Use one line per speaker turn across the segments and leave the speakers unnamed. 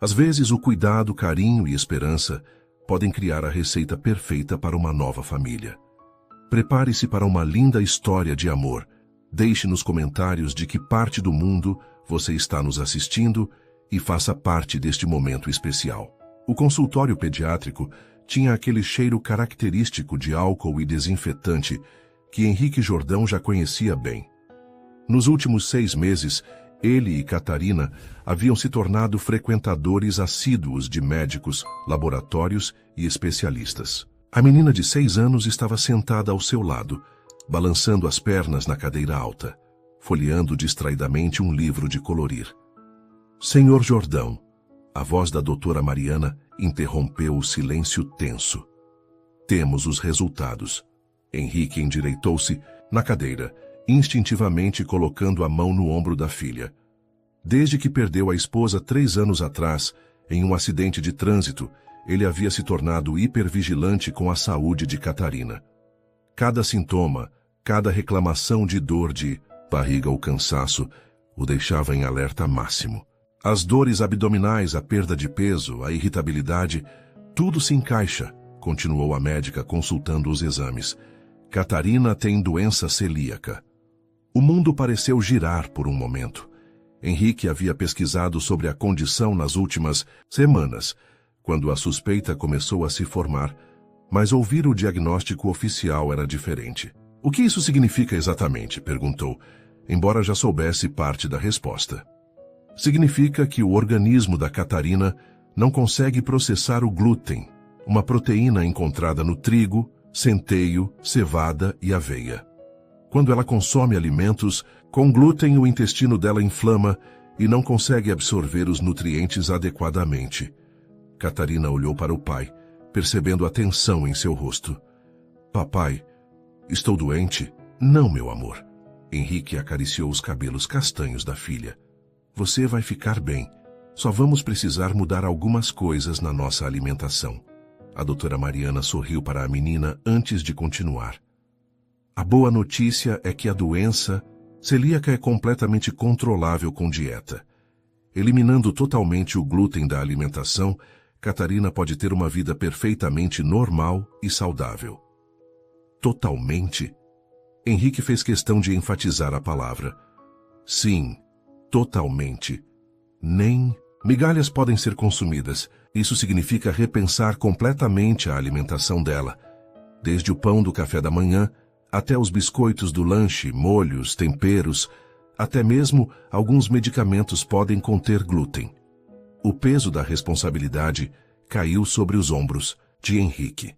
Às vezes, o cuidado, carinho e esperança podem criar a receita perfeita para uma nova família. Prepare-se para uma linda história de amor. Deixe nos comentários de que parte do mundo você está nos assistindo e faça parte deste momento especial. O consultório pediátrico tinha aquele cheiro característico de álcool e desinfetante que Henrique Jordão já conhecia bem. Nos últimos 6 meses, ele e Catarina haviam se tornado frequentadores assíduos de médicos, laboratórios e especialistas. A menina de 6 anos estava sentada ao seu lado, balançando as pernas na cadeira alta, folheando distraidamente um livro de colorir. Senhor Jordão, a voz da doutora Mariana interrompeu o silêncio tenso. Temos os resultados. Henrique endireitou-se na cadeira, instintivamente colocando a mão no ombro da filha. Desde que perdeu a esposa 3 anos atrás, em um acidente de trânsito, ele havia se tornado hipervigilante com a saúde de Catarina. Cada sintoma, cada reclamação de dor de barriga ou cansaço, o deixava em alerta máximo. As dores abdominais, a perda de peso, a irritabilidade, tudo se encaixa, continuou a médica consultando os exames. Catarina tem doença celíaca. O mundo pareceu girar por um momento. Henrique havia pesquisado sobre a condição nas últimas semanas, quando a suspeita começou a se formar, mas ouvir o diagnóstico oficial era diferente. O que isso significa exatamente? Perguntou, embora já soubesse parte da resposta. Significa que o organismo da Catarina não consegue processar o glúten, uma proteína encontrada no trigo, centeio, cevada e aveia. Quando ela consome alimentos com glúten, o intestino dela inflama e não consegue absorver os nutrientes adequadamente. Catarina olhou para o pai, percebendo a tensão em seu rosto. Papai, estou doente? Não, meu amor. Henrique acariciou os cabelos castanhos da filha. Você vai ficar bem. Só vamos precisar mudar algumas coisas na nossa alimentação. A doutora Mariana sorriu para a menina antes de continuar. A boa notícia é que a doença celíaca é completamente controlável com dieta. Eliminando totalmente o glúten da alimentação, Catarina pode ter uma vida perfeitamente normal e saudável. Totalmente? Henrique fez questão de enfatizar a palavra. Sim, totalmente. Nem migalhas podem ser consumidas. Isso significa repensar completamente a alimentação dela. Desde o pão do café da manhã, até os biscoitos do lanche, molhos, temperos, até mesmo alguns medicamentos podem conter glúten. O peso da responsabilidade caiu sobre os ombros de Henrique.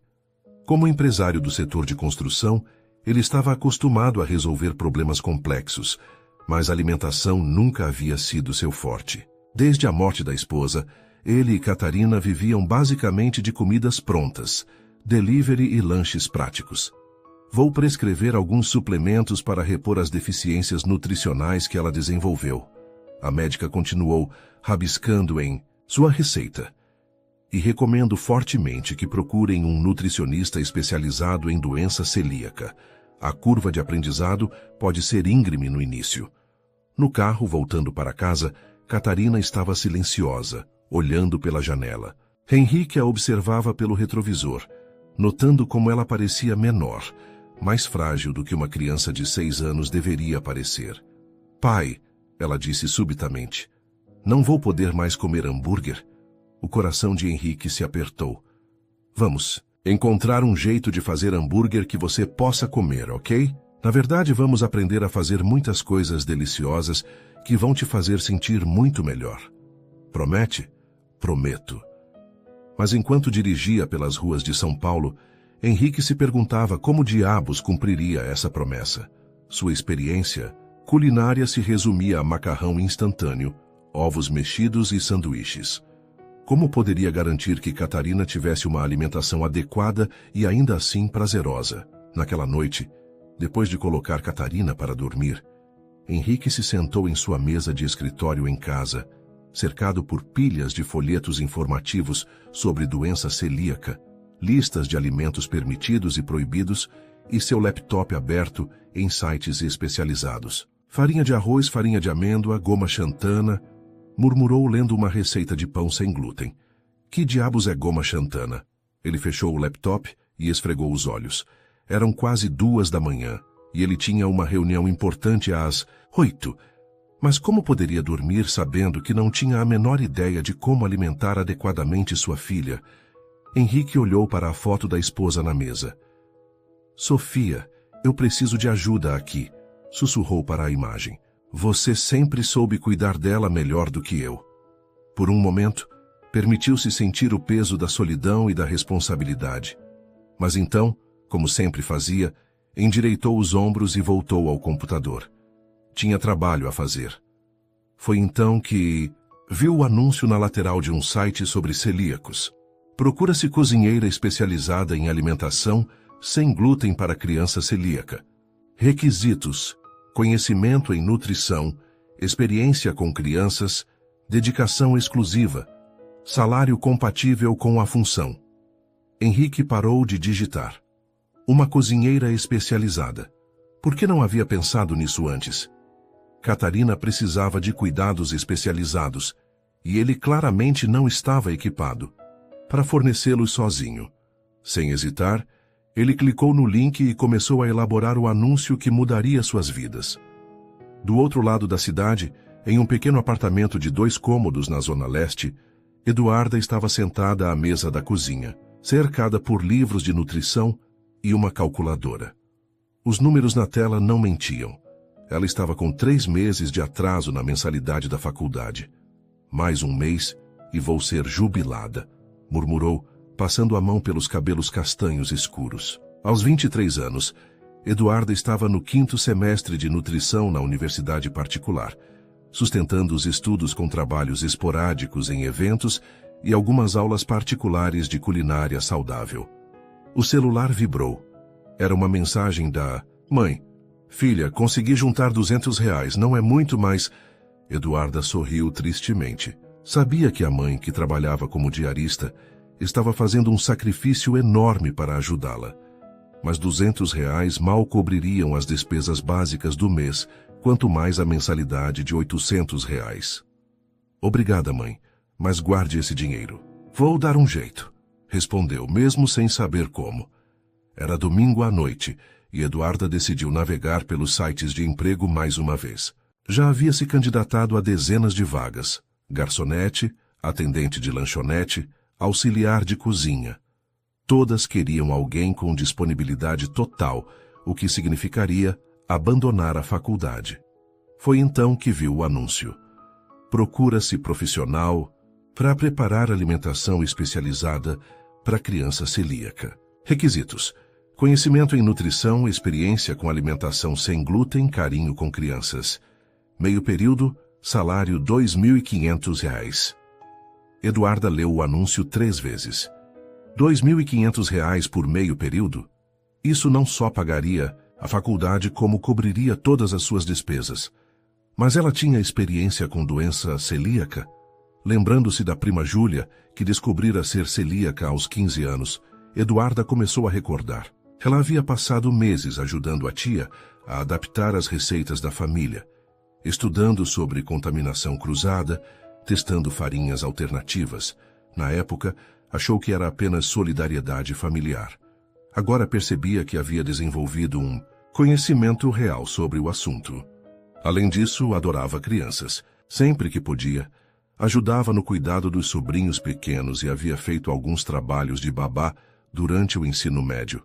Como empresário do setor de construção, ele estava acostumado a resolver problemas complexos, mas a alimentação nunca havia sido seu forte. Desde a morte da esposa, ele e Catarina viviam basicamente de comidas prontas, delivery e lanches práticos. Vou prescrever alguns suplementos para repor as deficiências nutricionais que ela desenvolveu. A médica continuou, rabiscando em sua receita. E recomendo fortemente que procurem um nutricionista especializado em doença celíaca. A curva de aprendizado pode ser íngreme no início. No carro, voltando para casa, Catarina estava silenciosa, olhando pela janela. Henrique a observava pelo retrovisor, notando como ela parecia menor, mais frágil do que uma criança de 6 anos deveria parecer. Pai, ela disse subitamente, não vou poder mais comer hambúrguer. O coração de Henrique se apertou. Vamos encontrar um jeito de fazer hambúrguer que você possa comer, ok? Na verdade, vamos aprender a fazer muitas coisas deliciosas que vão te fazer sentir muito melhor. Promete? Prometo. Mas enquanto dirigia pelas ruas de São Paulo, Henrique se perguntava como diabos cumpriria essa promessa. Sua experiência culinária se resumia a macarrão instantâneo, ovos mexidos e sanduíches. Como poderia garantir que Catarina tivesse uma alimentação adequada e ainda assim prazerosa? Naquela noite, depois de colocar Catarina para dormir, Henrique se sentou em sua mesa de escritório em casa, cercado por pilhas de folhetos informativos sobre doença celíaca, listas de alimentos permitidos e proibidos e seu laptop aberto em sites especializados. Farinha de arroz, farinha de amêndoa, goma xantana, Murmurou lendo uma receita de pão sem glúten. Que diabos é goma xantana? Ele fechou o laptop e esfregou os olhos. Eram quase 2 da manhã, e ele tinha uma reunião importante às 8. Mas como poderia dormir sabendo que não tinha a menor ideia de como alimentar adequadamente sua filha? Henrique olhou para a foto da esposa na mesa. Sofia, eu preciso de ajuda aqui, sussurrou para a imagem. Você sempre soube cuidar dela melhor do que eu. Por um momento, permitiu-se sentir o peso da solidão e da responsabilidade. Mas então, como sempre fazia, endireitou os ombros e voltou ao computador. Tinha trabalho a fazer. Foi então que viu o anúncio na lateral de um site sobre celíacos. Procura-se cozinheira especializada em alimentação sem glúten para criança celíaca. Requisitos: conhecimento em nutrição, experiência com crianças, dedicação exclusiva, salário compatível com a função. Henrique parou de digitar. Uma cozinheira especializada. Por que não havia pensado nisso antes? Catarina precisava de cuidados especializados, e ele claramente não estava equipado para fornecê-los sozinho. Sem hesitar, ele clicou no link e começou a elaborar o anúncio que mudaria suas vidas. Do outro lado da cidade, em um pequeno apartamento de 2 cômodos na Zona Leste, Eduarda estava sentada à mesa da cozinha, cercada por livros de nutrição e uma calculadora. Os números na tela não mentiam. Ela estava com 3 meses de atraso na mensalidade da faculdade. Mais um mês e vou ser jubilada, murmurou, passando a mão pelos cabelos castanhos escuros. Aos 23 anos, Eduarda estava no 5º semestre de nutrição na universidade particular, sustentando os estudos com trabalhos esporádicos em eventos e algumas aulas particulares de culinária saudável. O celular vibrou. Era uma mensagem da mãe. Filha, consegui juntar R$200, não é muito, mas... Eduarda sorriu tristemente. Sabia que a mãe, que trabalhava como diarista, estava fazendo um sacrifício enorme para ajudá-la. Mas R$200 mal cobririam as despesas básicas do mês, quanto mais a mensalidade de R$800. Obrigada, mãe, mas guarde esse dinheiro. Vou dar um jeito, respondeu, mesmo sem saber como. Era domingo à noite, e Eduarda decidiu navegar pelos sites de emprego mais uma vez. Já havia se candidatado a dezenas de vagas: garçonete, atendente de lanchonete, auxiliar de cozinha. Todas queriam alguém com disponibilidade total, o que significaria abandonar a faculdade. Foi então que viu o anúncio. Procura-se profissional para preparar alimentação especializada para criança celíaca. Requisitos: conhecimento em nutrição, experiência com alimentação sem glúten, carinho com crianças. Meio período, salário R$2.500. Eduarda leu o anúncio 3 vezes. R$2.500 por meio período? Isso não só pagaria a faculdade como cobriria todas as suas despesas. Mas ela tinha experiência com doença celíaca? Lembrando-se da prima Júlia, que descobrira ser celíaca aos 15 anos, Eduarda começou a recordar. Ela havia passado meses ajudando a tia a adaptar as receitas da família, estudando sobre contaminação cruzada, testando farinhas alternativas. Na época, achou que era apenas solidariedade familiar. Agora percebia que havia desenvolvido um conhecimento real sobre o assunto. Além disso, adorava crianças. Sempre que podia, ajudava no cuidado dos sobrinhos pequenos e havia feito alguns trabalhos de babá durante o ensino médio.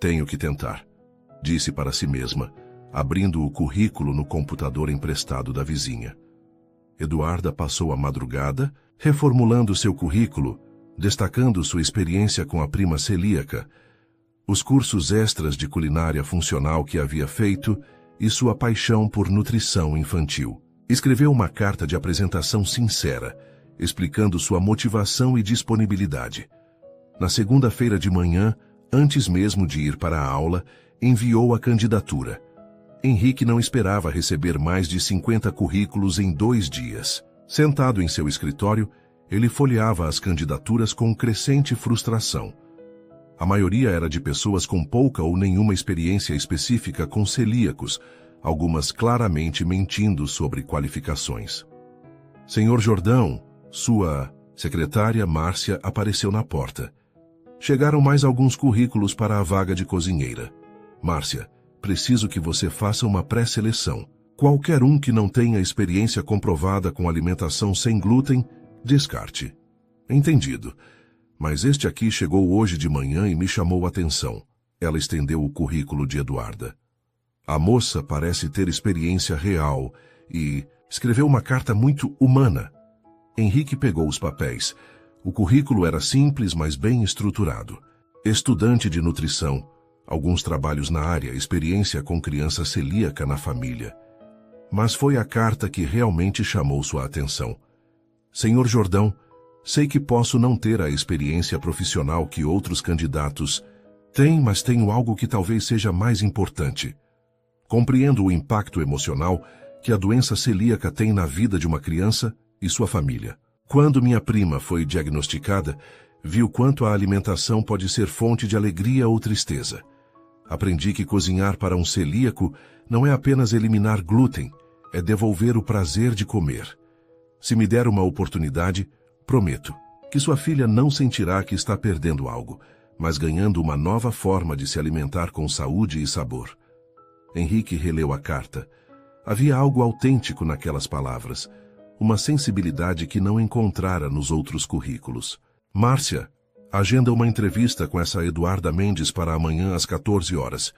Tenho que tentar, disse para si mesma, abrindo o currículo no computador emprestado da vizinha. Eduarda passou a madrugada reformulando seu currículo, destacando sua experiência com a prima celíaca, os cursos extras de culinária funcional que havia feito e sua paixão por nutrição infantil. Escreveu uma carta de apresentação sincera, explicando sua motivação e disponibilidade. Na segunda-feira de manhã, antes mesmo de ir para a aula, enviou a candidatura. Henrique não esperava receber mais de 50 currículos em 2 dias. Sentado em seu escritório, ele folheava as candidaturas com crescente frustração. A maioria era de pessoas com pouca ou nenhuma experiência específica com celíacos, algumas claramente mentindo sobre qualificações. Senhor Jordão, sua secretária Márcia apareceu na porta. Chegaram mais alguns currículos para a vaga de cozinheira. Márcia, preciso que você faça uma pré-seleção. Qualquer um que não tenha experiência comprovada com alimentação sem glúten, descarte. Entendido. Mas este aqui chegou hoje de manhã e me chamou a atenção. Ela estendeu o currículo de Eduarda. A moça parece ter experiência real e escreveu uma carta muito humana. Henrique pegou os papéis. O currículo era simples, mas bem estruturado. Estudante de nutrição, alguns trabalhos na área, experiência com criança celíaca na família. Mas foi a carta que realmente chamou sua atenção. Senhor Jordão, sei que posso não ter a experiência profissional que outros candidatos têm, mas tenho algo que talvez seja mais importante. Compreendo o impacto emocional que a doença celíaca tem na vida de uma criança e sua família. Quando minha prima foi diagnosticada, vi o quanto a alimentação pode ser fonte de alegria ou tristeza. Aprendi que cozinhar para um celíaco não é apenas eliminar glúten, é devolver o prazer de comer. Se me der uma oportunidade, prometo que sua filha não sentirá que está perdendo algo, mas ganhando uma nova forma de se alimentar com saúde e sabor. Henrique releu a carta. Havia algo autêntico naquelas palavras, uma sensibilidade que não encontrara nos outros currículos. Márcia, agenda uma entrevista com essa Eduarda Mendes para amanhã às 14 horas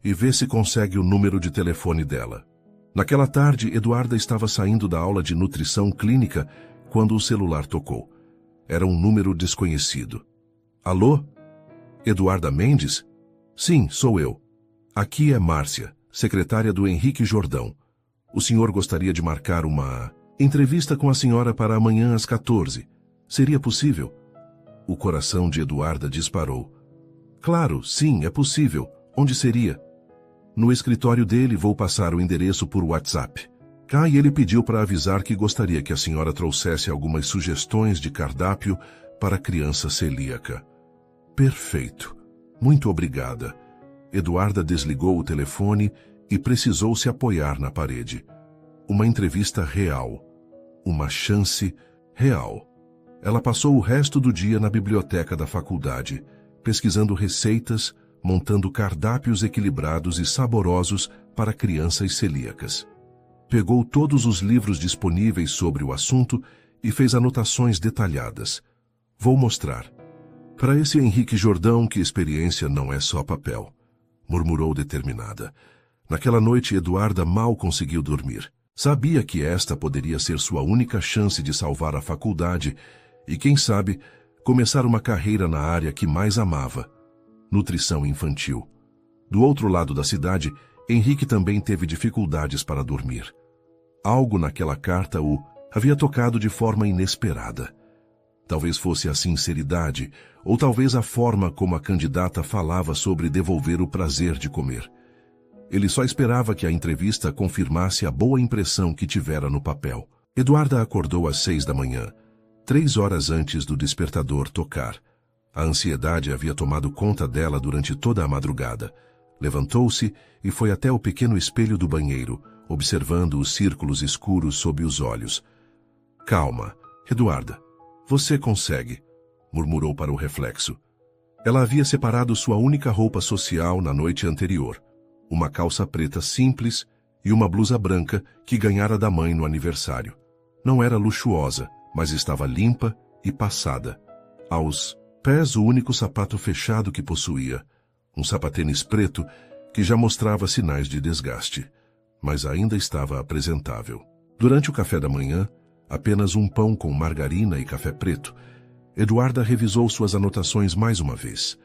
e vê se consegue o número de telefone dela. Naquela tarde, Eduarda estava saindo da aula de nutrição clínica quando o celular tocou. Era um número desconhecido. Alô? Eduarda Mendes? Sim, sou eu. Aqui é Márcia, secretária do Henrique Jordão. O senhor gostaria de marcar uma entrevista com a senhora para amanhã às 14. Seria possível? O coração de Eduarda disparou. Claro, sim, é possível. Onde seria? No escritório dele, vou passar o endereço por WhatsApp. E ele pediu para avisar que gostaria que a senhora trouxesse algumas sugestões de cardápio para criança celíaca. Perfeito. Muito obrigada. Eduarda desligou o telefone e precisou se apoiar na parede. Uma entrevista real. Uma chance real. Ela passou o resto do dia na biblioteca da faculdade, pesquisando receitas, montando cardápios equilibrados e saborosos para crianças celíacas. Pegou todos os livros disponíveis sobre o assunto e fez anotações detalhadas. Vou mostrar. Para esse Henrique Jordão, que experiência não é só papel, murmurou determinada. Naquela noite, Eduarda mal conseguiu dormir. Sabia que esta poderia ser sua única chance de salvar a faculdade e, quem sabe, começar uma carreira na área que mais amava, nutrição infantil. Do outro lado da cidade, Henrique também teve dificuldades para dormir. Algo naquela carta o havia tocado de forma inesperada. Talvez fosse a sinceridade, ou talvez a forma como a candidata falava sobre devolver o prazer de comer. Ele só esperava que a entrevista confirmasse a boa impressão que tivera no papel. Eduarda acordou às 6 da manhã, 3 horas antes do despertador tocar. A ansiedade havia tomado conta dela durante toda a madrugada. Levantou-se e foi até o pequeno espelho do banheiro, observando os círculos escuros sob os olhos. Calma, Eduarda. Você consegue, murmurou para o reflexo. Ela havia separado sua única roupa social na noite anterior, uma calça preta simples e uma blusa branca que ganhara da mãe no aniversário. Não era luxuosa, mas estava limpa e passada. Aos pés, o único sapato fechado que possuía, um sapatênis preto que já mostrava sinais de desgaste, mas ainda estava apresentável. Durante o café da manhã, apenas um pão com margarina e café preto, Eduarda revisou suas anotações mais uma vez.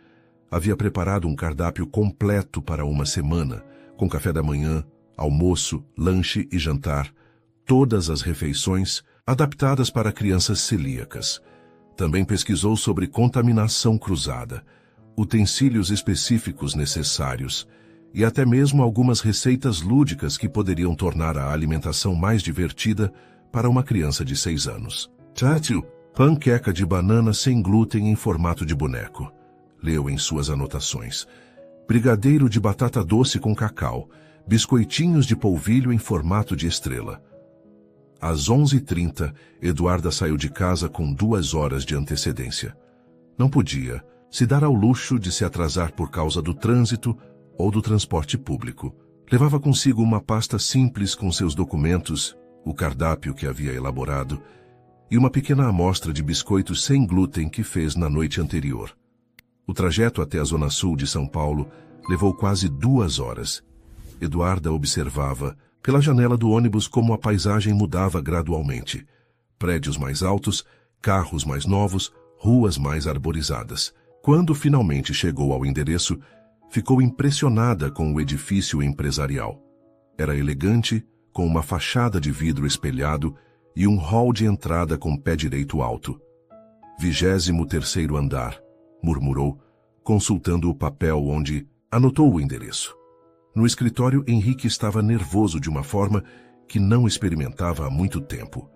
Havia preparado um cardápio completo para uma semana, com café da manhã, almoço, lanche e jantar, todas as refeições adaptadas para crianças celíacas. Também pesquisou sobre contaminação cruzada, utensílios específicos necessários e até mesmo algumas receitas lúdicas que poderiam tornar a alimentação mais divertida para uma criança de 6 anos. Tátil, panqueca de banana sem glúten em formato de boneco, leu em suas anotações. Brigadeiro de batata doce com cacau, biscoitinhos de polvilho em formato de estrela. Às 11h30, Eduarda saiu de casa com 2 horas de antecedência. Não podia se dar ao luxo de se atrasar por causa do trânsito ou do transporte público. Levava consigo uma pasta simples com seus documentos, o cardápio que havia elaborado e uma pequena amostra de biscoitos sem glúten que fez na noite anterior. O trajeto até a zona sul de São Paulo levou quase 2 horas. Eduarda observava pela janela do ônibus como a paisagem mudava gradualmente. Prédios mais altos, carros mais novos, ruas mais arborizadas. Quando finalmente chegou ao endereço, ficou impressionada com o edifício empresarial. Era elegante, com uma fachada de vidro espelhado e um hall de entrada com pé direito alto. 23º andar, murmurou, consultando o papel onde anotou o endereço. No escritório, Henrique estava nervoso de uma forma que não experimentava há muito tempo.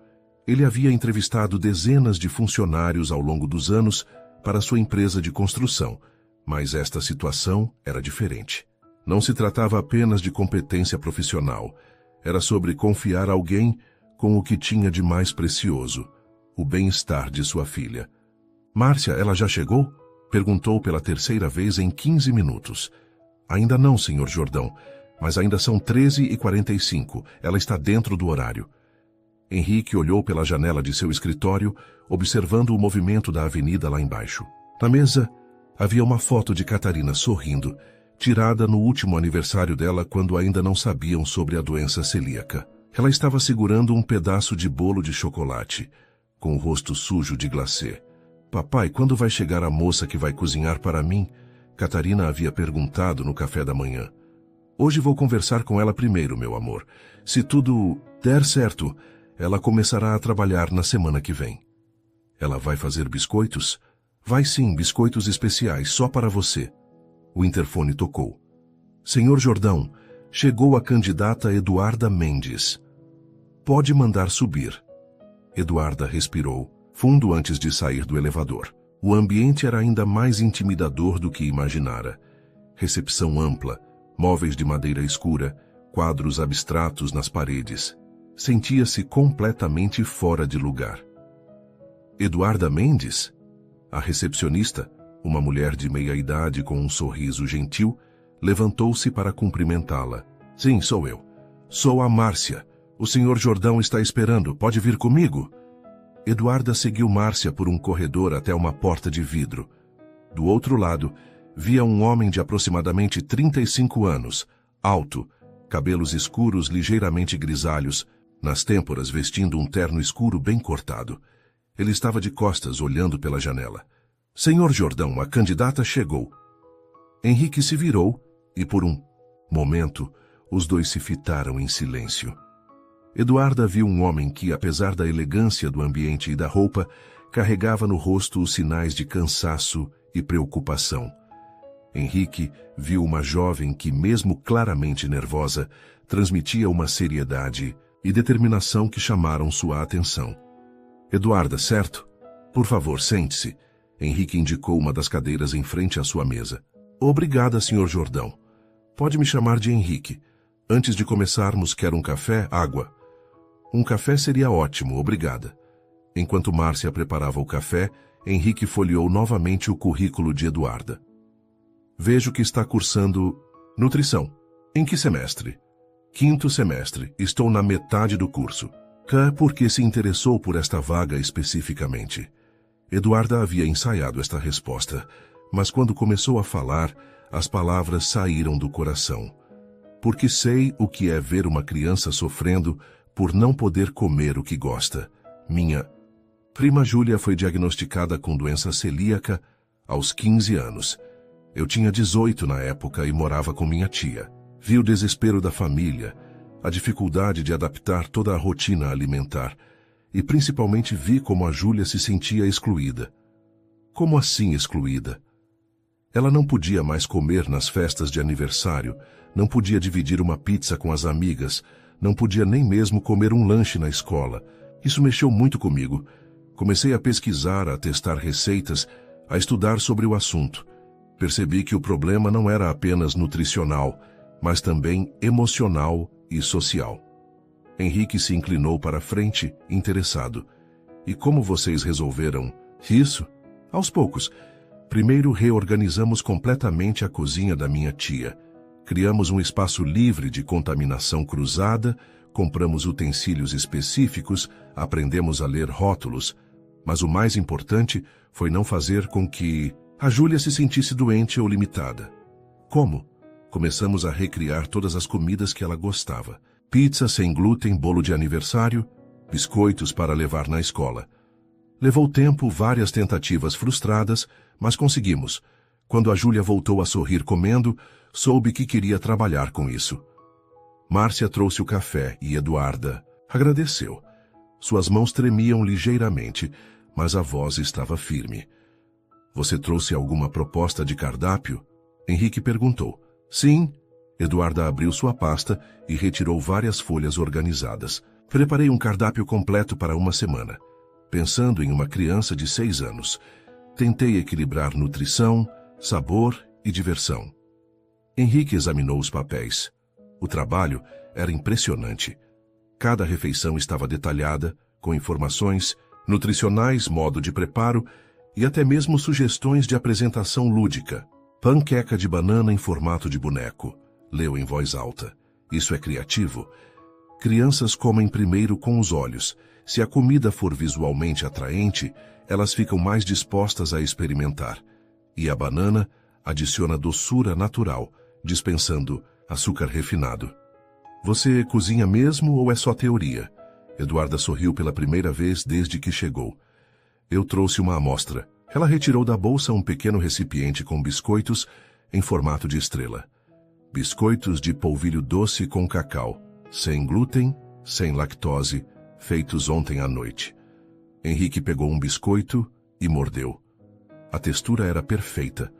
Ele havia entrevistado dezenas de funcionários ao longo dos anos para sua empresa de construção, mas esta situação era diferente. Não se tratava apenas de competência profissional. Era sobre confiar alguém com o que tinha de mais precioso, o bem-estar de sua filha. Márcia, ela já chegou? Perguntou pela 3ª vez em 15 minutos. Ainda não, Sr. Jordão, mas ainda são 13h45. Ela está dentro do horário. Henrique olhou pela janela de seu escritório, observando o movimento da avenida lá embaixo. Na mesa, havia uma foto de Catarina sorrindo, tirada no último aniversário dela quando ainda não sabiam sobre a doença celíaca. Ela estava segurando um pedaço de bolo de chocolate, com o rosto sujo de glacê. Papai, quando vai chegar a moça que vai cozinhar para mim? Catarina havia perguntado no café da manhã. Hoje vou conversar com ela primeiro, meu amor. Se tudo der certo, ela começará a trabalhar na semana que vem. Ela vai fazer biscoitos? Vai sim, biscoitos especiais, só para você. O interfone tocou. Senhor Jordão, chegou a candidata Eduarda Mendes. Pode mandar subir. Eduarda respirou fundo antes de sair do elevador. O ambiente era ainda mais intimidador do que imaginara. Recepção ampla, móveis de madeira escura, quadros abstratos nas paredes. Sentia-se completamente fora de lugar. Eduarda Mendes? A recepcionista, uma mulher de meia-idade com um sorriso gentil, levantou-se para cumprimentá-la. Sim, sou eu. Sou a Márcia. O Sr. Jordão está esperando. Pode vir comigo? Eduarda seguiu Márcia por um corredor até uma porta de vidro. Do outro lado, via um homem de aproximadamente 35 anos, alto, cabelos escuros ligeiramente grisalhos, nas têmporas vestindo um terno escuro bem cortado. Ele estava de costas, olhando pela janela. Senhor Jordão, a candidata chegou. Henrique se virou e, por um momento, os dois se fitaram em silêncio. Eduarda viu um homem que, apesar da elegância do ambiente e da roupa, carregava no rosto os sinais de cansaço e preocupação. Henrique viu uma jovem que, mesmo claramente nervosa, transmitia uma seriedade e determinação que chamaram sua atenção. Eduarda, certo? Por favor, sente-se. Henrique indicou uma das cadeiras em frente à sua mesa. Obrigada, Sr. Jordão. Pode me chamar de Henrique. Antes de começarmos, quer um café? Água? Um café seria ótimo, obrigada. Enquanto Márcia preparava o café, Henrique folheou novamente o currículo de Eduarda. Vejo que está cursando nutrição. Em que semestre? 5º semestre. Estou na metade do curso. Por que se interessou por esta vaga especificamente? Eduarda havia ensaiado esta resposta, mas quando começou a falar, as palavras saíram do coração. Porque sei o que é ver uma criança sofrendo por não poder comer o que gosta. Minha prima Júlia foi diagnosticada com doença celíaca aos 15 anos. Eu tinha 18 na época e morava com minha tia. Vi o desespero da família, a dificuldade de adaptar toda a rotina alimentar e principalmente vi como a Júlia se sentia excluída. Como assim excluída? Ela não podia mais comer nas festas de aniversário, não podia dividir uma pizza com as amigas, não podia nem mesmo comer um lanche na escola. Isso mexeu muito comigo. Comecei a pesquisar, a testar receitas, a estudar sobre o assunto. Percebi que o problema não era apenas nutricional, mas também emocional e social. Henrique se inclinou para a frente, interessado. E como vocês resolveram isso? Aos poucos. Primeiro reorganizamos completamente a cozinha da minha tia. Criamos um espaço livre de contaminação cruzada, compramos utensílios específicos, aprendemos a ler rótulos. Mas o mais importante foi não fazer com que a Júlia se sentisse doente ou limitada. Como? Começamos a recriar todas as comidas que ela gostava. Pizza sem glúten, bolo de aniversário, biscoitos para levar na escola. Levou tempo, várias tentativas frustradas, mas conseguimos. Quando a Júlia voltou a sorrir comendo, soube que queria trabalhar com isso. Márcia trouxe o café e Eduarda agradeceu. Suas mãos tremiam ligeiramente, mas a voz estava firme. Você trouxe alguma proposta de cardápio? Henrique perguntou. Sim. Eduarda abriu sua pasta e retirou várias folhas organizadas. Preparei um cardápio completo para uma semana. Pensando em uma criança de 6 anos. Tentei equilibrar nutrição, sabor e diversão. Henrique examinou os papéis. O trabalho era impressionante. Cada refeição estava detalhada, com informações nutricionais, modo de preparo e até mesmo sugestões de apresentação lúdica. Panqueca de banana em formato de boneco. Leu em voz alta. Isso é criativo? Crianças comem primeiro com os olhos. Se a comida for visualmente atraente, elas ficam mais dispostas a experimentar. E a banana adiciona doçura natural, dispensando açúcar refinado. Você cozinha mesmo ou é só teoria? Eduarda sorriu pela primeira vez desde que chegou. Eu trouxe uma amostra. Ela retirou da bolsa um pequeno recipiente com biscoitos em formato de estrela. Biscoitos de polvilho doce com cacau, sem glúten, sem lactose, feitos ontem à noite. Henrique pegou um biscoito e mordeu. A textura era perfeita,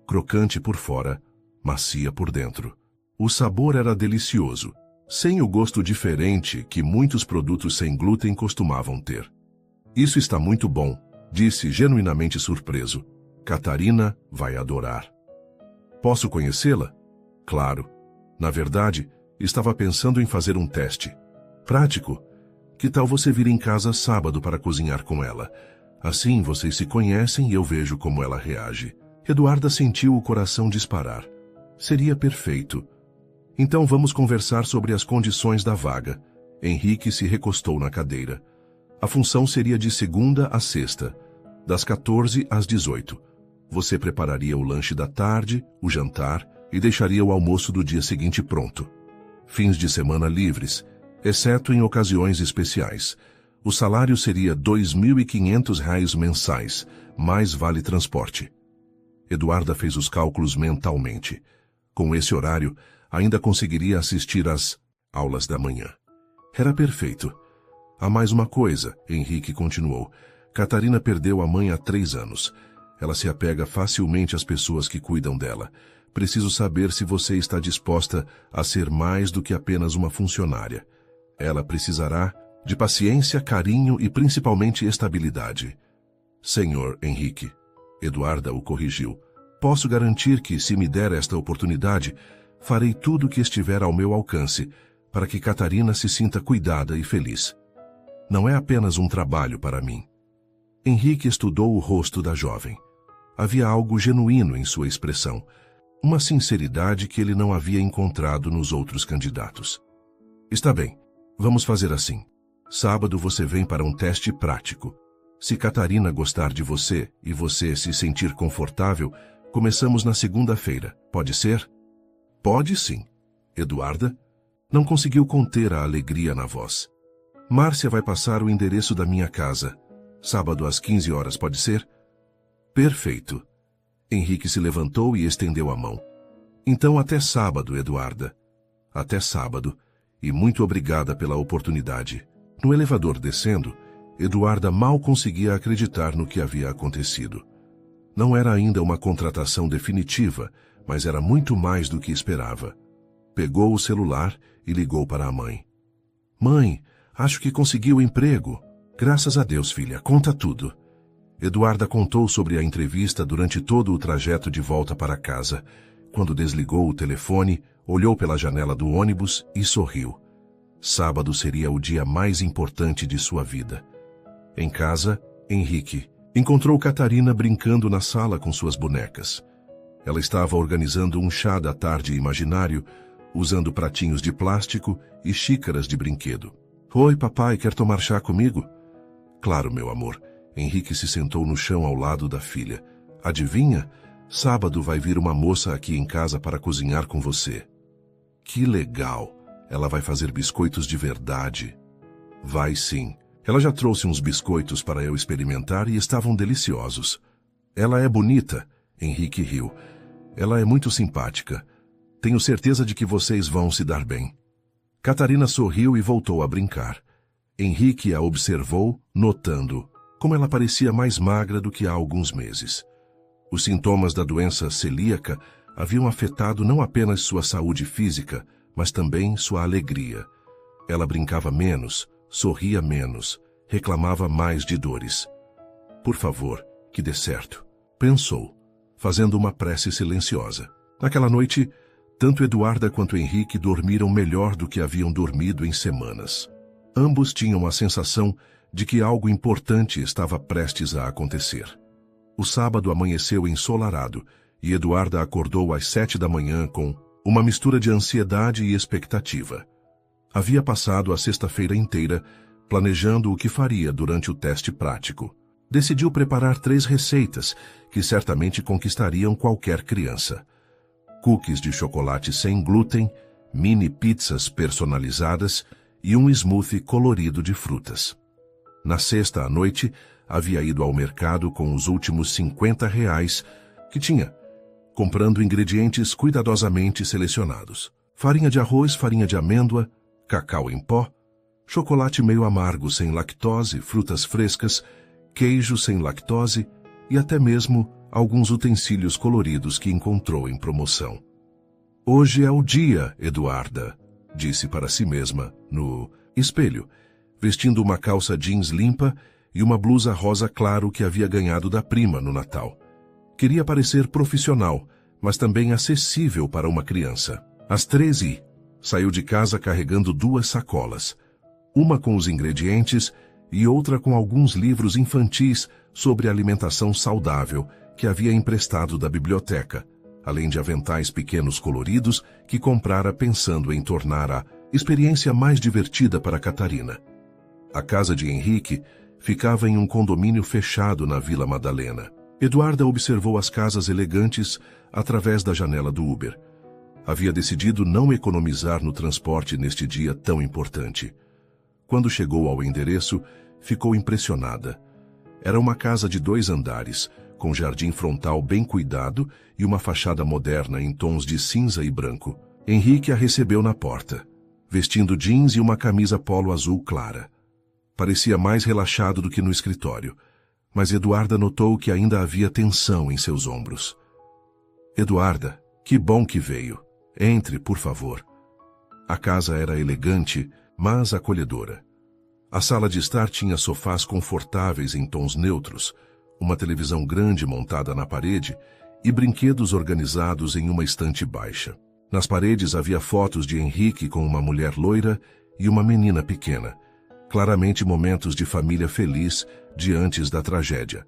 crocante por fora, macia por dentro. O sabor era delicioso, sem o gosto diferente que muitos produtos sem glúten costumavam ter. Isso está muito bom, disse genuinamente surpreso. Catarina vai adorar. Posso conhecê-la? Claro. Na verdade, estava pensando em fazer um teste. Prático. Que tal você vir em casa sábado para cozinhar com ela? Assim vocês se conhecem e eu vejo como ela reage. Eduarda sentiu o coração disparar. Seria perfeito. Então vamos conversar sobre as condições da vaga. Henrique se recostou na cadeira. A função seria de segunda a sexta, das 14 às 18. Você prepararia o lanche da tarde, o jantar e deixaria o almoço do dia seguinte pronto. Fins de semana livres, exceto em ocasiões especiais. O salário seria R$ 2.500 mensais, mais vale transporte. Eduarda fez os cálculos mentalmente. Com esse horário, ainda conseguiria assistir às aulas da manhã. Era perfeito. Há mais uma coisa, Henrique continuou. Catarina perdeu a mãe há 3 anos. Ela se apega facilmente às pessoas que cuidam dela. Preciso saber se você está disposta a ser mais do que apenas uma funcionária. Ela precisará de paciência, carinho e principalmente estabilidade. Senhor Henrique, Eduarda o corrigiu. Posso garantir que, se me der esta oportunidade, farei tudo o que estiver ao meu alcance para que Catarina se sinta cuidada e feliz. Não é apenas um trabalho para mim. Henrique estudou o rosto da jovem. Havia algo genuíno em sua expressão, uma sinceridade que ele não havia encontrado nos outros candidatos. Está bem, vamos fazer assim. Sábado você vem para um teste prático. Se Catarina gostar de você e você se sentir confortável, começamos na segunda-feira. Pode ser? Pode sim. Eduarda não conseguiu conter a alegria na voz. Márcia vai passar o endereço da minha casa. Sábado às 15 horas, pode ser? Perfeito. Henrique se levantou e estendeu a mão. Então até sábado, Eduarda. Até sábado. E muito obrigada pela oportunidade. No elevador descendo, Eduarda mal conseguia acreditar no que havia acontecido. Não era ainda uma contratação definitiva, mas era muito mais do que esperava. Pegou o celular e ligou para a mãe. Mãe, acho que consegui o emprego. Graças a Deus, filha, conta tudo. Eduarda contou sobre a entrevista durante todo o trajeto de volta para casa. Quando desligou o telefone, olhou pela janela do ônibus e sorriu. Sábado seria o dia mais importante de sua vida. Em casa, Henrique encontrou Catarina brincando na sala com suas bonecas. Ela estava organizando um chá da tarde imaginário, usando pratinhos de plástico e xícaras de brinquedo. Oi, papai, quer tomar chá comigo? Claro, meu amor. Henrique se sentou no chão ao lado da filha. Adivinha? Sábado vai vir uma moça aqui em casa para cozinhar com você. Que legal! Ela vai fazer biscoitos de verdade. Vai sim. Ela já trouxe uns biscoitos para eu experimentar e estavam deliciosos. Ela é bonita. Henrique riu. Ela é muito simpática. Tenho certeza de que vocês vão se dar bem. Catarina sorriu e voltou a brincar. Henrique a observou, notando como ela parecia mais magra do que há alguns meses. Os sintomas da doença celíaca haviam afetado não apenas sua saúde física, mas também sua alegria. Ela brincava menos, sorria menos, reclamava mais de dores. Por favor, que dê certo, pensou, fazendo uma prece silenciosa. Naquela noite, tanto Eduarda quanto Henrique dormiram melhor do que haviam dormido em semanas. Ambos tinham a sensação de que algo importante estava prestes a acontecer. O sábado amanheceu ensolarado e Eduarda acordou às 7 da manhã com uma mistura de ansiedade e expectativa. Havia passado a sexta-feira inteira planejando o que faria durante o teste prático. Decidiu preparar 3 receitas que certamente conquistariam qualquer criança. Cookies de chocolate sem glúten, mini pizzas personalizadas e um smoothie colorido de frutas. Na sexta à noite, havia ido ao mercado com os últimos R$ 50 que tinha, comprando ingredientes cuidadosamente selecionados. Farinha de arroz, farinha de amêndoa, cacau em pó, chocolate meio amargo sem lactose, frutas frescas, queijo sem lactose e até mesmo alguns utensílios coloridos que encontrou em promoção. Hoje é o dia, Eduarda, disse para si mesma no espelho, vestindo uma calça jeans limpa e uma blusa rosa claro que havia ganhado da prima no Natal. Queria parecer profissional, mas também acessível para uma criança. Às 13, saiu de casa carregando 2 sacolas, uma com os ingredientes e outra com alguns livros infantis sobre alimentação saudável que havia emprestado da biblioteca, além de aventais pequenos coloridos que comprara pensando em tornar a experiência mais divertida para Catarina. A casa de Henrique ficava em um condomínio fechado na Vila Madalena. Eduarda observou as casas elegantes através da janela do Uber. Havia decidido não economizar no transporte neste dia tão importante. Quando chegou ao endereço, ficou impressionada. Era uma casa de 2 andares, com jardim frontal bem cuidado e uma fachada moderna em tons de cinza e branco. Henrique a recebeu na porta, vestindo jeans e uma camisa polo azul clara. Parecia mais relaxado do que no escritório, mas Eduarda notou que ainda havia tensão em seus ombros. Eduarda, que bom que veio. Entre, por favor. A casa era elegante, mas acolhedora. A sala de estar tinha sofás confortáveis em tons neutros, uma televisão grande montada na parede e brinquedos organizados em uma estante baixa. Nas paredes havia fotos de Henrique com uma mulher loira e uma menina pequena, claramente momentos de família feliz diante da tragédia.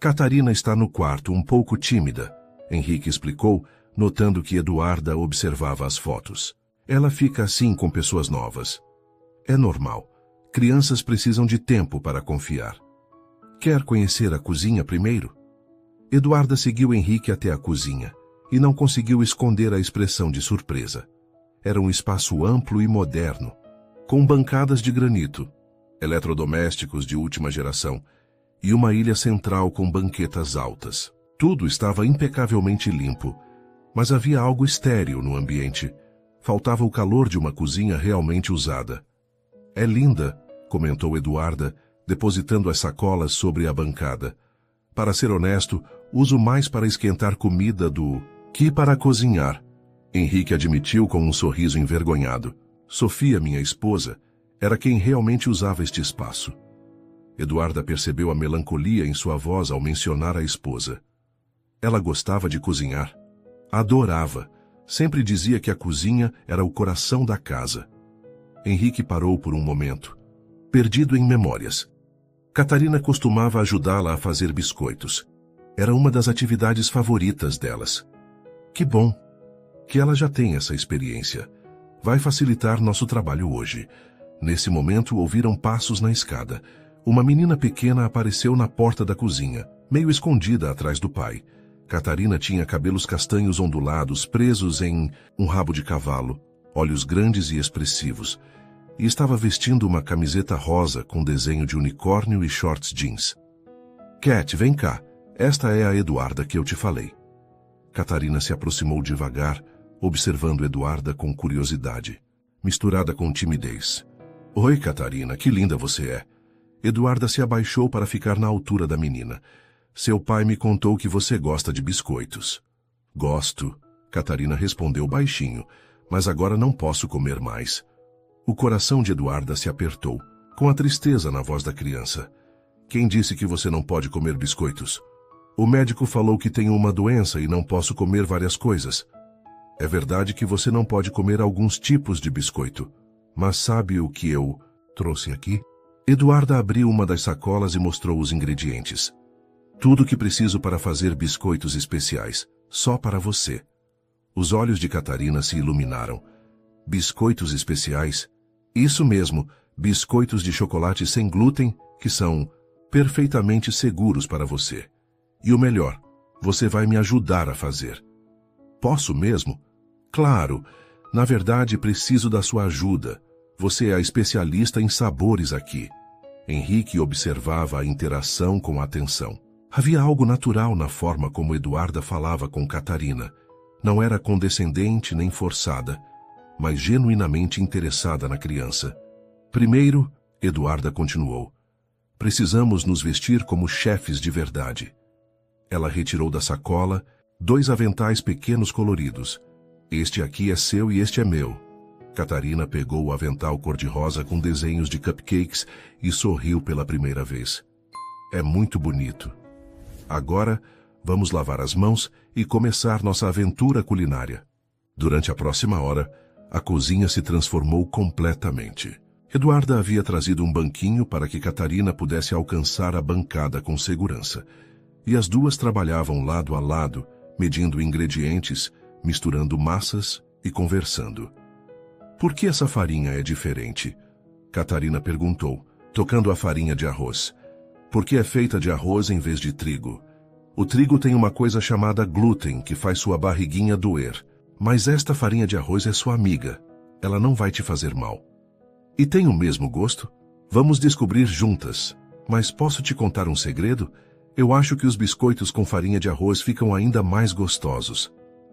Catarina está no quarto, um pouco tímida, Henrique explicou, notando que Eduarda observava as fotos. Ela fica assim com pessoas novas. É normal. Crianças precisam de tempo para confiar. Quer conhecer a cozinha primeiro? Eduarda seguiu Henrique até a cozinha e não conseguiu esconder a expressão de surpresa. Era um espaço amplo e moderno, com bancadas de granito, eletrodomésticos de última geração e uma ilha central com banquetas altas. Tudo estava impecavelmente limpo, mas havia algo estéril no ambiente. Faltava o calor de uma cozinha realmente usada. É linda, comentou Eduarda, depositando as sacolas sobre a bancada. Para ser honesto, uso mais para esquentar comida do que para cozinhar. Henrique admitiu com um sorriso envergonhado. Sofia, minha esposa, era quem realmente usava este espaço. Eduarda percebeu a melancolia em sua voz ao mencionar a esposa. Ela gostava de cozinhar. Adorava. Sempre dizia que a cozinha era o coração da casa. Henrique parou por um momento, perdido em memórias. Catarina costumava ajudá-la a fazer biscoitos. Era uma das atividades favoritas delas. Que bom que ela já tem essa experiência. Vai facilitar nosso trabalho hoje. Nesse momento, ouviram passos na escada. Uma menina pequena apareceu na porta da cozinha, meio escondida atrás do pai. Catarina tinha cabelos castanhos ondulados presos em um rabo de cavalo, olhos grandes e expressivos, e estava vestindo uma camiseta rosa com desenho de unicórnio e shorts jeans. Cat, vem cá. Esta é a Eduarda que eu te falei. Catarina se aproximou devagar, observando Eduarda com curiosidade, misturada com timidez. Oi, Catarina, que linda você é. Eduarda se abaixou para ficar na altura da menina. Seu pai me contou que você gosta de biscoitos. Gosto, Catarina respondeu baixinho, mas agora não posso comer mais. O coração de Eduarda se apertou, com a tristeza na voz da criança. Quem disse que você não pode comer biscoitos? O médico falou que tenho uma doença e não posso comer várias coisas. É verdade que você não pode comer alguns tipos de biscoito, mas sabe o que eu trouxe aqui? Eduarda abriu uma das sacolas e mostrou os ingredientes. Tudo o que preciso para fazer biscoitos especiais, só para você. Os olhos de Catarina se iluminaram. Biscoitos especiais? Isso mesmo, biscoitos de chocolate sem glúten, que são perfeitamente seguros para você. E o melhor, você vai me ajudar a fazer. Posso mesmo? Claro, na verdade preciso da sua ajuda. Você é a especialista em sabores aqui. Henrique observava a interação com atenção. Havia algo natural na forma como Eduarda falava com Catarina. Não era condescendente nem forçada, mas genuinamente interessada na criança. Primeiro, Eduarda continuou, precisamos nos vestir como chefes de verdade. Ela retirou da sacola 2 aventais pequenos coloridos. Este aqui é seu e este é meu. Catarina pegou o avental cor-de-rosa com desenhos de cupcakes e sorriu pela primeira vez. É muito bonito. Agora, vamos lavar as mãos e começar nossa aventura culinária. Durante a próxima hora, a cozinha se transformou completamente. Eduarda havia trazido um banquinho para que Catarina pudesse alcançar a bancada com segurança. E as duas trabalhavam lado a lado, medindo ingredientes, misturando massas e conversando. Por que essa farinha é diferente? Catarina perguntou, tocando a farinha de arroz. Porque é feita de arroz em vez de trigo. O trigo tem uma coisa chamada glúten, que faz sua barriguinha doer. Mas esta farinha de arroz é sua amiga. Ela não vai te fazer mal. E tem o mesmo gosto? Vamos descobrir juntas. Mas posso te contar um segredo? Eu acho que os biscoitos com farinha de arroz ficam ainda mais gostosos.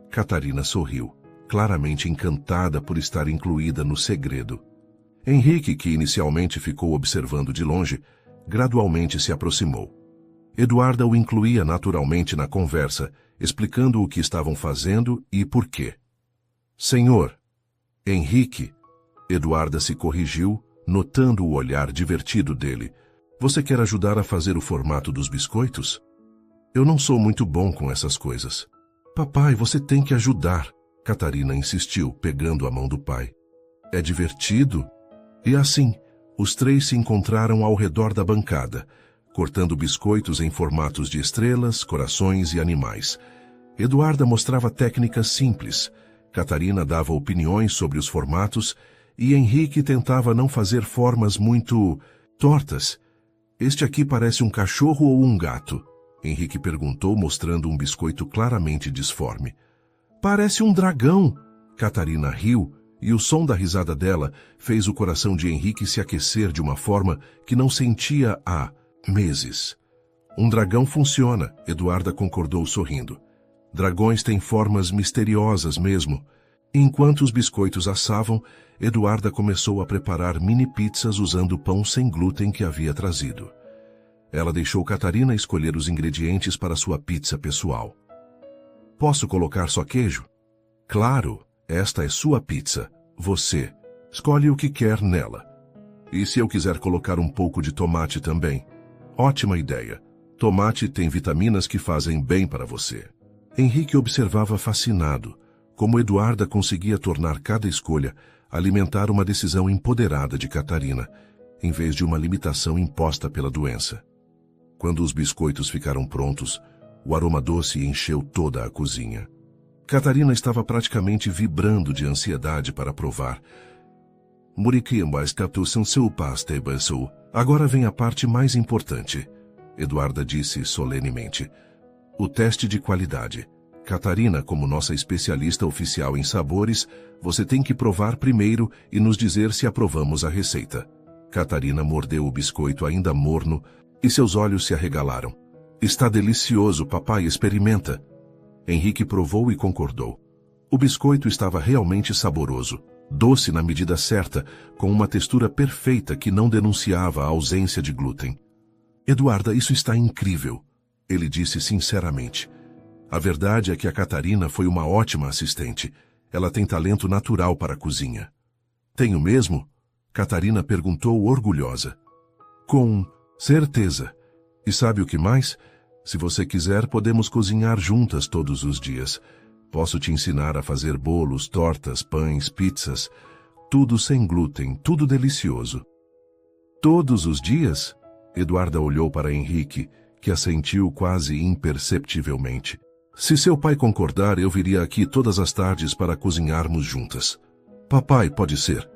Catarina sorriu, claramente encantada por estar incluída no segredo. Henrique, que inicialmente ficou observando de longe, gradualmente se aproximou. Eduarda o incluía naturalmente na conversa, explicando o que estavam fazendo e por quê. Senhor, Henrique, Eduarda se corrigiu, notando o olhar divertido dele. Você quer ajudar a fazer o formato dos biscoitos? Eu não sou muito bom com essas coisas. Papai, você tem que ajudar, Catarina insistiu, pegando a mão do pai. É divertido? E assim, os 3 se encontraram ao redor da bancada, cortando biscoitos em formatos de estrelas, corações e animais. Eduarda mostrava técnicas simples, Catarina dava opiniões sobre os formatos e Henrique tentava não fazer formas muito tortas. Este aqui parece um cachorro ou um gato? Henrique perguntou, mostrando um biscoito claramente disforme. Parece um dragão! Catarina riu, e o som da risada dela fez o coração de Henrique se aquecer de uma forma que não sentia há meses. Um dragão funciona, Eduarda concordou sorrindo. Dragões têm formas misteriosas mesmo. Enquanto os biscoitos assavam, Eduarda começou a preparar mini pizzas usando pão sem glúten que havia trazido. Ela deixou Catarina escolher os ingredientes para sua pizza pessoal. Posso colocar só queijo? Claro, esta é sua pizza. Você escolhe o que quer nela. E se eu quiser colocar um pouco de tomate também? Ótima ideia. Tomate tem vitaminas que fazem bem para você. Henrique observava fascinado como Eduarda conseguia tornar cada escolha alimentar uma decisão empoderada de Catarina, em vez de uma limitação imposta pela doença. Quando os biscoitos ficaram prontos, o aroma doce encheu toda a cozinha. Catarina estava praticamente vibrando de ansiedade para provar. Agora vem a parte mais importante, Eduarda disse solenemente. O teste de qualidade. Catarina, como nossa especialista oficial em sabores, você tem que provar primeiro e nos dizer se aprovamos a receita. Catarina mordeu o biscoito ainda morno e seus olhos se arregalaram. Está delicioso, papai, experimenta. Henrique provou e concordou. O biscoito estava realmente saboroso, doce na medida certa, com uma textura perfeita que não denunciava a ausência de glúten. Eduarda, isso está incrível, ele disse sinceramente. A verdade é que a Catarina foi uma ótima assistente. Ela tem talento natural para a cozinha. Tenho mesmo? Catarina perguntou orgulhosa. Com certeza. E sabe o que mais? Se você quiser, podemos cozinhar juntas todos os dias. Posso te ensinar a fazer bolos, tortas, pães, pizzas. Tudo sem glúten, tudo delicioso. Todos os dias? Eduarda olhou para Henrique, que assentiu quase imperceptivelmente. Se seu pai concordar, eu viria aqui todas as tardes para cozinharmos juntas. Papai, pode ser.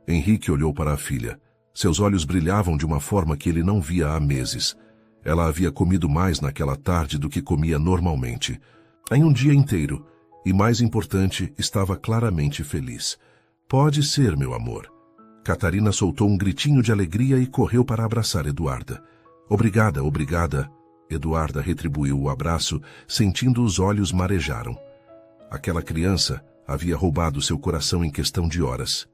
Henrique olhou para a filha. Seus olhos brilhavam de uma forma que ele não via há meses. Ela havia comido mais naquela tarde do que comia normalmente. Em um dia inteiro. E mais importante, estava claramente feliz. Pode ser, meu amor. Catarina soltou um gritinho de alegria e correu para abraçar Eduarda. Obrigada, obrigada. Eduarda retribuiu o abraço, sentindo os olhos marejaram. Aquela criança havia roubado seu coração em questão de horas.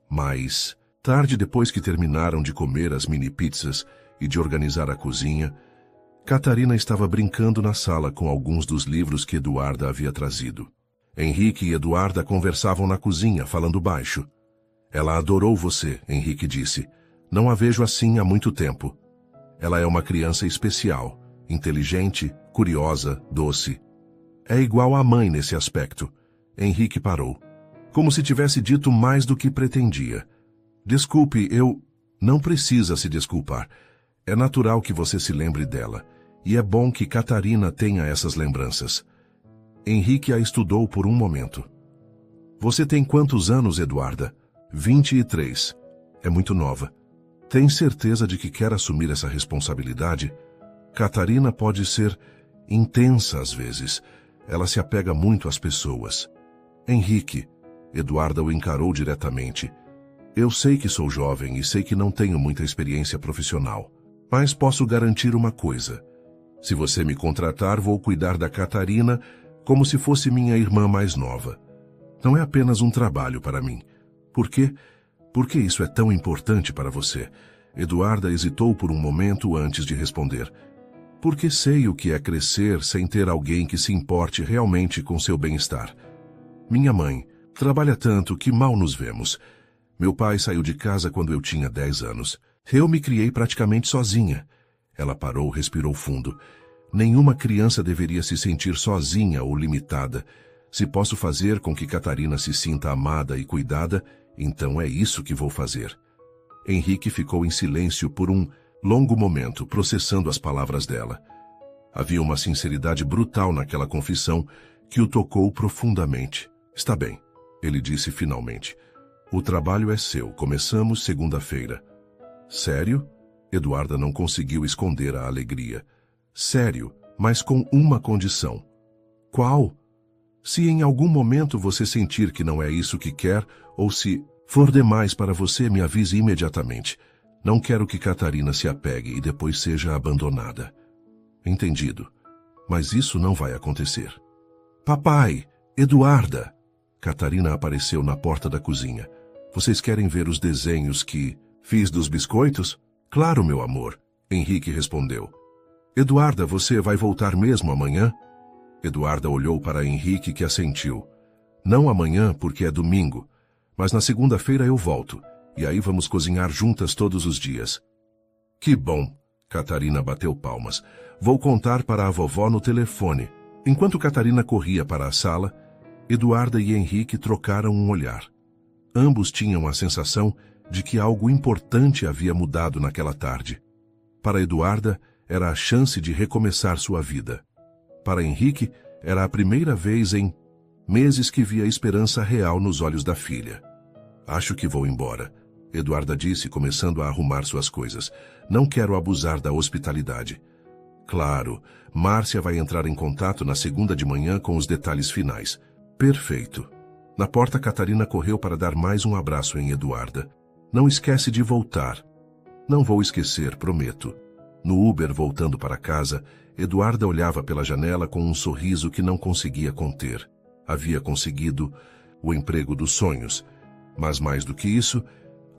Mas, tarde depois que terminaram de comer as mini-pizzas e de organizar a cozinha, Catarina estava brincando na sala com alguns dos livros que Eduarda havia trazido. Henrique e Eduarda conversavam na cozinha, falando baixo. Ela adorou você, Henrique disse. Não a vejo assim há muito tempo. Ela é uma criança especial, inteligente, curiosa, doce. É igual à mãe nesse aspecto. Henrique parou. Como se tivesse dito mais do que pretendia. Desculpe, eu... Não precisa se desculpar. É natural que você se lembre dela. E é bom que Catarina tenha essas lembranças. Henrique a estudou por um momento. Você tem quantos anos, Eduarda? 23. É muito nova. Tem certeza de que quer assumir essa responsabilidade? Catarina pode ser intensa às vezes. Ela se apega muito às pessoas. Henrique, Eduarda o encarou diretamente. Eu sei que sou jovem e sei que não tenho muita experiência profissional. Mas posso garantir uma coisa. Se você me contratar, vou cuidar da Catarina como se fosse minha irmã mais nova. Não é apenas um trabalho para mim. Por quê? Por que isso é tão importante para você? Eduarda hesitou por um momento antes de responder. Porque sei o que é crescer sem ter alguém que se importe realmente com seu bem-estar. Minha mãe trabalha tanto que mal nos vemos. Meu pai saiu de casa quando eu tinha 10 anos. Eu me criei praticamente sozinha. Ela parou, respirou fundo. Nenhuma criança deveria se sentir sozinha ou limitada. Se posso fazer com que Catarina se sinta amada e cuidada, então é isso que vou fazer. Henrique ficou em silêncio por um longo momento, processando as palavras dela. Havia uma sinceridade brutal naquela confissão que o tocou profundamente. Está bem, ele disse finalmente. O trabalho é seu, começamos segunda-feira. Sério? Eduarda não conseguiu esconder a alegria. Sério, mas com uma condição. Qual? Se em algum momento você sentir que não é isso que quer, ou se for demais para você, me avise imediatamente. Não quero que Catarina se apegue e depois seja abandonada. Entendido. Mas isso não vai acontecer. Papai! Eduarda! Catarina apareceu na porta da cozinha. Vocês querem ver os desenhos que fiz dos biscoitos? Claro, meu amor. Henrique respondeu. Eduarda, você vai voltar mesmo amanhã? Eduarda olhou para Henrique, que assentiu. Não amanhã, porque é domingo. Mas na segunda-feira eu volto. E aí vamos cozinhar juntas todos os dias. Que bom! Catarina bateu palmas. Vou contar para a vovó no telefone. Enquanto Catarina corria para a sala, Eduarda e Henrique trocaram um olhar. Ambos tinham a sensação de que algo importante havia mudado naquela tarde. Para Eduarda, era a chance de recomeçar sua vida. Para Henrique, era a primeira vez em meses que via esperança real nos olhos da filha. Acho que vou embora, Eduarda disse, começando a arrumar suas coisas. Não quero abusar da hospitalidade. Claro, Márcia vai entrar em contato na segunda de manhã com os detalhes finais. Perfeito. Na porta, Catarina correu para dar mais um abraço em Eduarda. Não esquece de voltar. Não vou esquecer, prometo. No Uber, voltando para casa, Eduarda olhava pela janela com um sorriso que não conseguia conter. Havia conseguido o emprego dos sonhos, mas mais do que isso,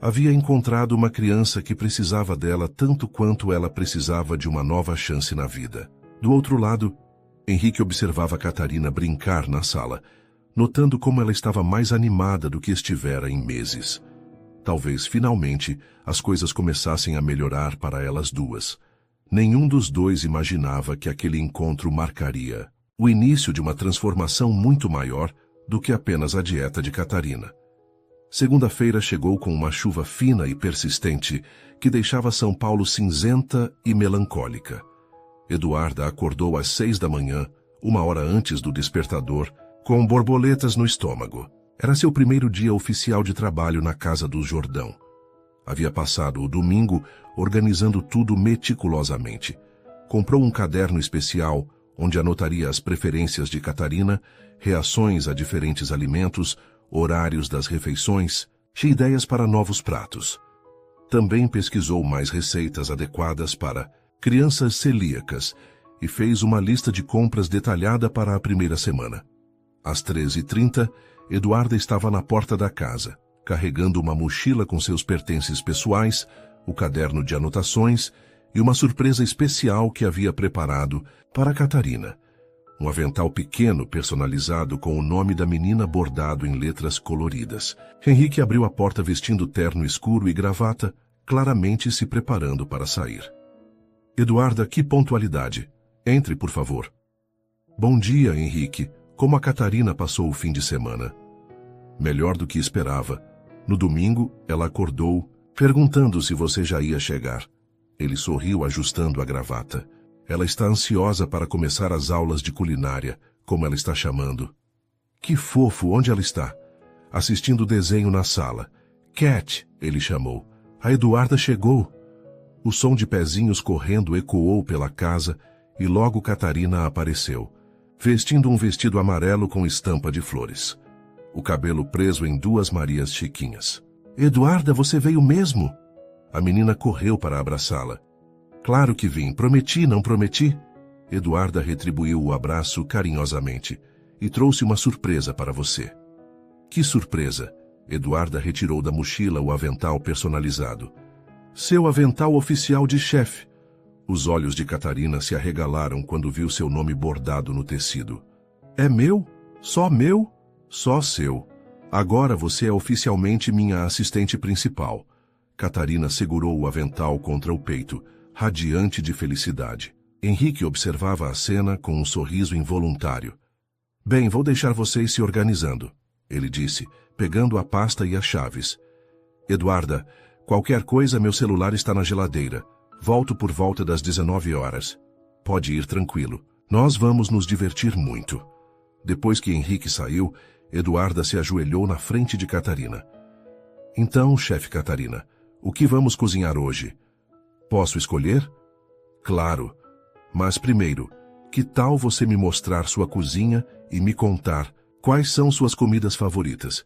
havia encontrado uma criança que precisava dela tanto quanto ela precisava de uma nova chance na vida. Do outro lado, Henrique observava Catarina brincar na sala, notando como ela estava mais animada do que estivera em meses. Talvez, finalmente, as coisas começassem a melhorar para elas duas. Nenhum dos dois imaginava que aquele encontro marcaria o início de uma transformação muito maior do que apenas a dieta de Catarina. Segunda-feira chegou com uma chuva fina e persistente que deixava São Paulo cinzenta e melancólica. Eduarda acordou às 6 da manhã, 1 hora antes do despertador, com borboletas no estômago. Era seu primeiro dia oficial de trabalho na casa do Jordão. Havia passado o domingo organizando tudo meticulosamente. Comprou um caderno especial onde anotaria as preferências de Catarina, reações a diferentes alimentos, horários das refeições e ideias para novos pratos. Também pesquisou mais receitas adequadas para crianças celíacas e fez uma lista de compras detalhada para a primeira semana. Às 13h30, Eduarda estava na porta da casa, carregando uma mochila com seus pertences pessoais, o caderno de anotações e uma surpresa especial que havia preparado para Catarina. Um avental pequeno personalizado com o nome da menina bordado em letras coloridas. Henrique abriu a porta vestindo terno escuro e gravata, claramente se preparando para sair. Eduarda, que pontualidade. Entre, por favor. Bom dia, Henrique. Como a Catarina passou o fim de semana? Melhor do que esperava. No domingo, ela acordou, perguntando se você já ia chegar. Ele sorriu ajustando a gravata. Ela está ansiosa para começar as aulas de culinária, como ela está chamando. Que fofo, onde ela está? Assistindo desenho na sala. Cat, ele chamou. A Eduarda chegou. O som de pezinhos correndo ecoou pela casa e logo Catarina apareceu, vestindo um vestido amarelo com estampa de flores. O cabelo preso em 2 Marias chiquinhas. Eduarda, você veio mesmo? A menina correu para abraçá-la. Claro que vim. Prometi, não prometi? Eduarda retribuiu o abraço carinhosamente e trouxe uma surpresa para você. Que surpresa? Eduarda retirou da mochila o avental personalizado. Seu avental oficial de chefe. Os olhos de Catarina se arregalaram quando viu seu nome bordado no tecido. É meu? Só meu? Só seu. Agora você é oficialmente minha assistente principal. Catarina segurou o avental contra o peito, radiante de felicidade. Henrique observava a cena com um sorriso involuntário. Bem, vou deixar vocês se organizando, ele disse, pegando a pasta e as chaves. Eduarda, qualquer coisa, meu celular está na geladeira. Volto por volta das 19 horas. Pode ir tranquilo. Nós vamos nos divertir muito. Depois que Henrique saiu, Eduarda se ajoelhou na frente de Catarina. Então, chefe Catarina, o que vamos cozinhar hoje? Posso escolher? Claro. Mas primeiro, que tal você me mostrar sua cozinha e me contar quais são suas comidas favoritas?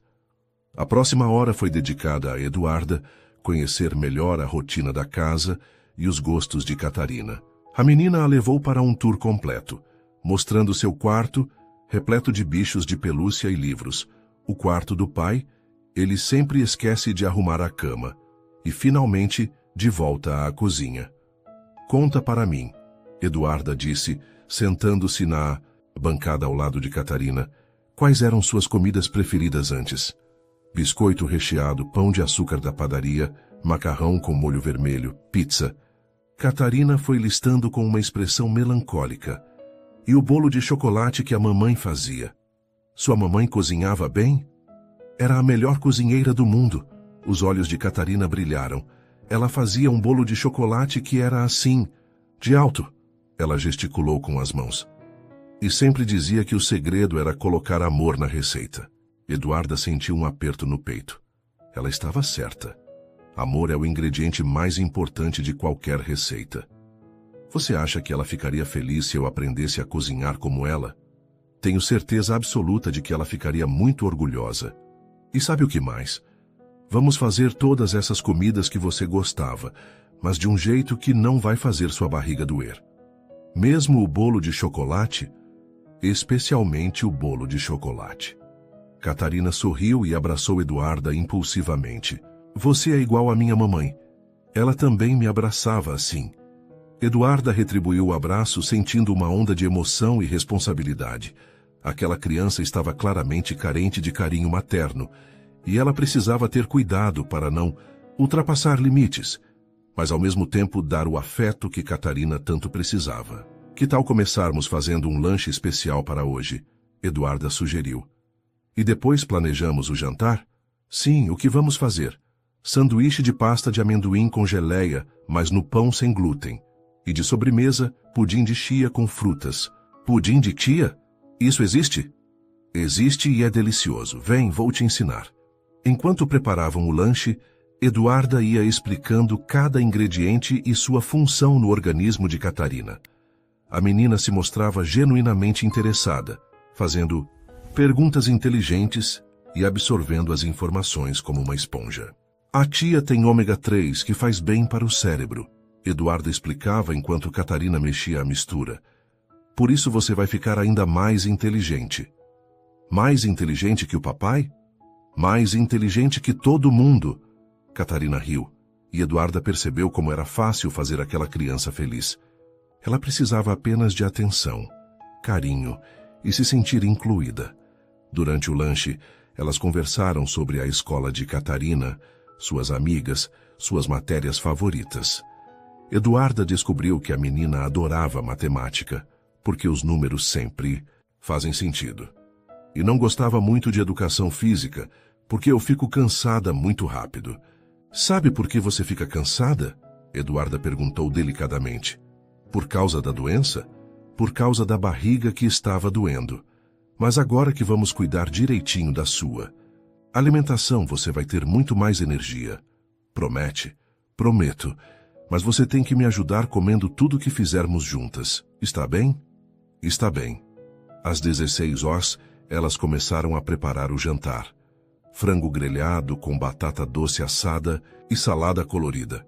A próxima hora foi dedicada a Eduarda conhecer melhor a rotina da casa e os gostos de Catarina. A menina a levou para um tour completo, mostrando seu quarto, repleto de bichos de pelúcia e livros. O quarto do pai, ele sempre esquece de arrumar a cama. E, finalmente, de volta à cozinha. Conta para mim, Eduarda disse, sentando-se na bancada ao lado de Catarina. Quais eram suas comidas preferidas antes? Biscoito recheado, pão de açúcar da padaria, macarrão com molho vermelho, pizza. Catarina foi listando com uma expressão melancólica. E o bolo de chocolate que a mamãe fazia. Sua mamãe cozinhava bem? Era a melhor cozinheira do mundo. Os olhos de Catarina brilharam. Ela fazia um bolo de chocolate que era assim, de alto. Ela gesticulou com as mãos. E sempre dizia que o segredo era colocar amor na receita. Eduarda sentiu um aperto no peito. Ela estava certa. Amor é o ingrediente mais importante de qualquer receita. Você acha que ela ficaria feliz se eu aprendesse a cozinhar como ela? Tenho certeza absoluta de que ela ficaria muito orgulhosa. E sabe o que mais? Vamos fazer todas essas comidas que você gostava, mas de um jeito que não vai fazer sua barriga doer. Mesmo o bolo de chocolate, especialmente o bolo de chocolate. Catarina sorriu e abraçou Eduarda impulsivamente. Você é igual à minha mamãe. Ela também me abraçava assim. Eduarda retribuiu o abraço sentindo uma onda de emoção e responsabilidade. Aquela criança estava claramente carente de carinho materno, e ela precisava ter cuidado para não ultrapassar limites, mas ao mesmo tempo dar o afeto que Catarina tanto precisava. Que tal começarmos fazendo um lanche especial para hoje? Eduarda sugeriu. E depois planejamos o jantar? Sim, o que vamos fazer? Sanduíche de pasta de amendoim com geleia, mas no pão sem glúten. E de sobremesa, pudim de chia com frutas. Pudim de chia? Isso existe? Existe e é delicioso. Vem, vou te ensinar. Enquanto preparavam o lanche, Eduarda ia explicando cada ingrediente e sua função no organismo de Catarina. A menina se mostrava genuinamente interessada, fazendo perguntas inteligentes e absorvendo as informações como uma esponja. A chia tem ômega 3 que faz bem para o cérebro. Eduarda explicava enquanto Catarina mexia a mistura. Por isso você vai ficar ainda mais inteligente. Mais inteligente que o papai? Mais inteligente que todo mundo. Catarina riu, e Eduarda percebeu como era fácil fazer aquela criança feliz. Ela precisava apenas de atenção, carinho e se sentir incluída. Durante o lanche, elas conversaram sobre a escola de Catarina, suas amigas, suas matérias favoritas. Eduarda descobriu que a menina adorava matemática, porque os números sempre fazem sentido. E não gostava muito de educação física, porque eu fico cansada muito rápido. Sabe por que você fica cansada? Eduarda perguntou delicadamente. Por causa da doença? Por causa da barriga que estava doendo. Mas agora que vamos cuidar direitinho da sua alimentação, você vai ter muito mais energia. Promete? Prometo. Mas você tem que me ajudar comendo tudo que fizermos juntas. Está bem? Está bem. Às 16 horas, elas começaram a preparar o jantar. Frango grelhado com batata doce assada e salada colorida.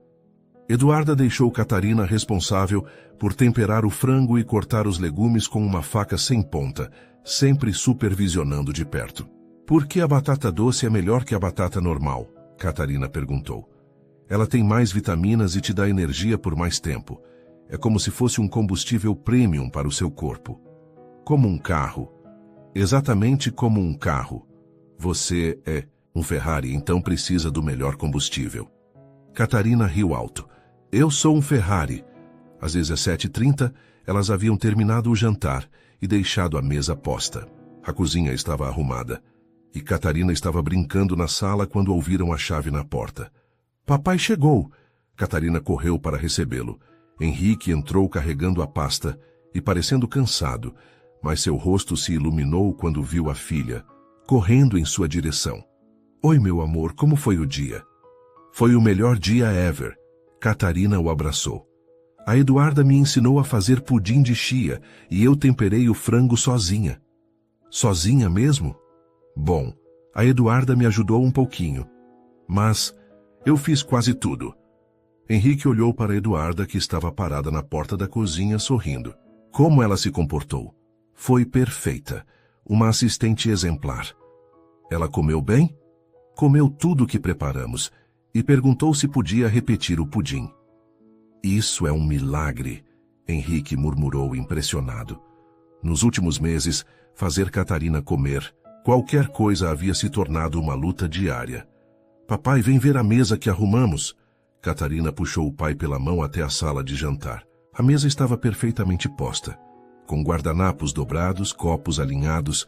Eduarda deixou Catarina responsável por temperar o frango e cortar os legumes com uma faca sem ponta, sempre supervisionando de perto. Por que a batata doce é melhor que a batata normal? Catarina perguntou. Ela tem mais vitaminas e te dá energia por mais tempo. É como se fosse um combustível premium para o seu corpo. Como um carro. Exatamente como um carro. Você é um Ferrari, então precisa do melhor combustível. Catarina riu alto. Eu sou um Ferrari. Às 17h30, elas haviam terminado o jantar e deixado a mesa posta. A cozinha estava arrumada. E Catarina estava brincando na sala quando ouviram a chave na porta. Papai chegou! Catarina correu para recebê-lo. Henrique entrou carregando a pasta e parecendo cansado, mas seu rosto se iluminou quando viu a filha, correndo em sua direção. Oi, meu amor, como foi o dia? Foi o melhor dia ever. Catarina o abraçou. A Eduarda me ensinou a fazer pudim de chia e eu temperei o frango sozinha. Sozinha mesmo? Bom, a Eduarda me ajudou um pouquinho, mas eu fiz quase tudo. Henrique olhou para Eduarda, que estava parada na porta da cozinha sorrindo. Como ela se comportou? Foi perfeita. Uma assistente exemplar. Ela comeu bem? Comeu tudo o que preparamos e perguntou se podia repetir o pudim. Isso é um milagre, Henrique murmurou impressionado. Nos últimos meses, fazer Catarina comer qualquer coisa havia se tornado uma luta diária. Papai, vem ver a mesa que arrumamos. Catarina puxou o pai pela mão até a sala de jantar. A mesa estava perfeitamente posta, com guardanapos dobrados, copos alinhados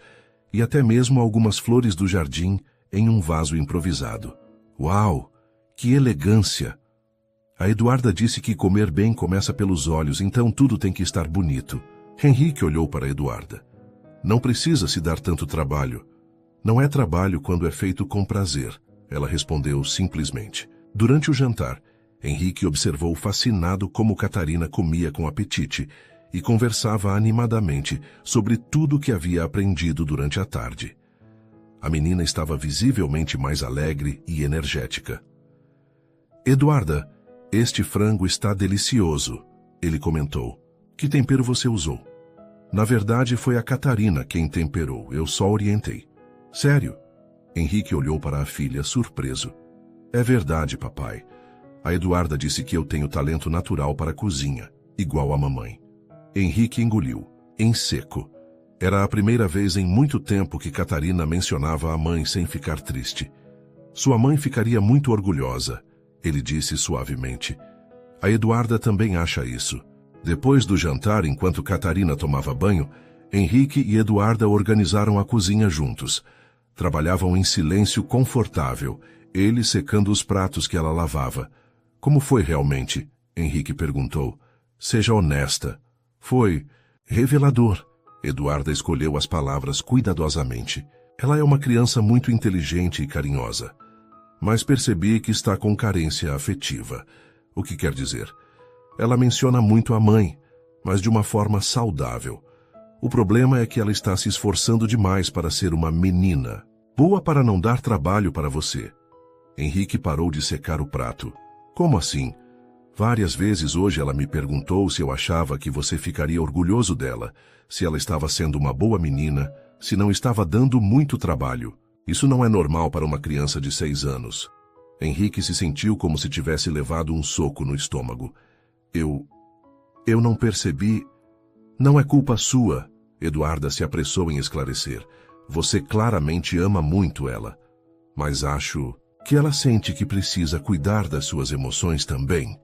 e até mesmo algumas flores do jardim em um vaso improvisado. Uau! Que elegância! A Eduarda disse que comer bem começa pelos olhos, então tudo tem que estar bonito. Henrique olhou para Eduarda. Não precisa se dar tanto trabalho. Não é trabalho quando é feito com prazer, ela respondeu simplesmente. Durante o jantar, Henrique observou fascinado como Catarina comia com apetite e conversava animadamente sobre tudo o que havia aprendido durante a tarde. A menina estava visivelmente mais alegre e energética. Eduarda, este frango está delicioso, ele comentou. Que tempero você usou? Na verdade, foi a Catarina quem temperou, eu só orientei. Sério? Henrique olhou para a filha, surpreso. É verdade, papai. A Eduarda disse que eu tenho talento natural para a cozinha, igual a mamãe. Henrique engoliu, em seco. Era a primeira vez em muito tempo que Catarina mencionava a mãe sem ficar triste. Sua mãe ficaria muito orgulhosa, ele disse suavemente. A Eduarda também acha isso. Depois do jantar, enquanto Catarina tomava banho, Henrique e Eduarda organizaram a cozinha juntos. Trabalhavam em silêncio confortável, ele secando os pratos que ela lavava. Como foi realmente? Henrique perguntou. Seja honesta. Foi revelador. Eduarda escolheu as palavras cuidadosamente. Ela é uma criança muito inteligente e carinhosa. Mas percebi que está com carência afetiva. O que quer dizer? Ela menciona muito a mãe, mas de uma forma saudável. O problema é que ela está se esforçando demais para ser uma menina. Boa para não dar trabalho para você. Henrique parou de secar o prato. Como assim? Várias vezes hoje ela me perguntou se eu achava que você ficaria orgulhoso dela, se ela estava sendo uma boa menina, se não estava dando muito trabalho. Isso não é normal para uma criança de 6 anos. Henrique se sentiu como se tivesse levado um soco no estômago. Eu não percebi. Não é culpa sua, Eduarda se apressou em esclarecer. Você claramente ama muito ela. Mas acho que ela sente que precisa cuidar das suas emoções também.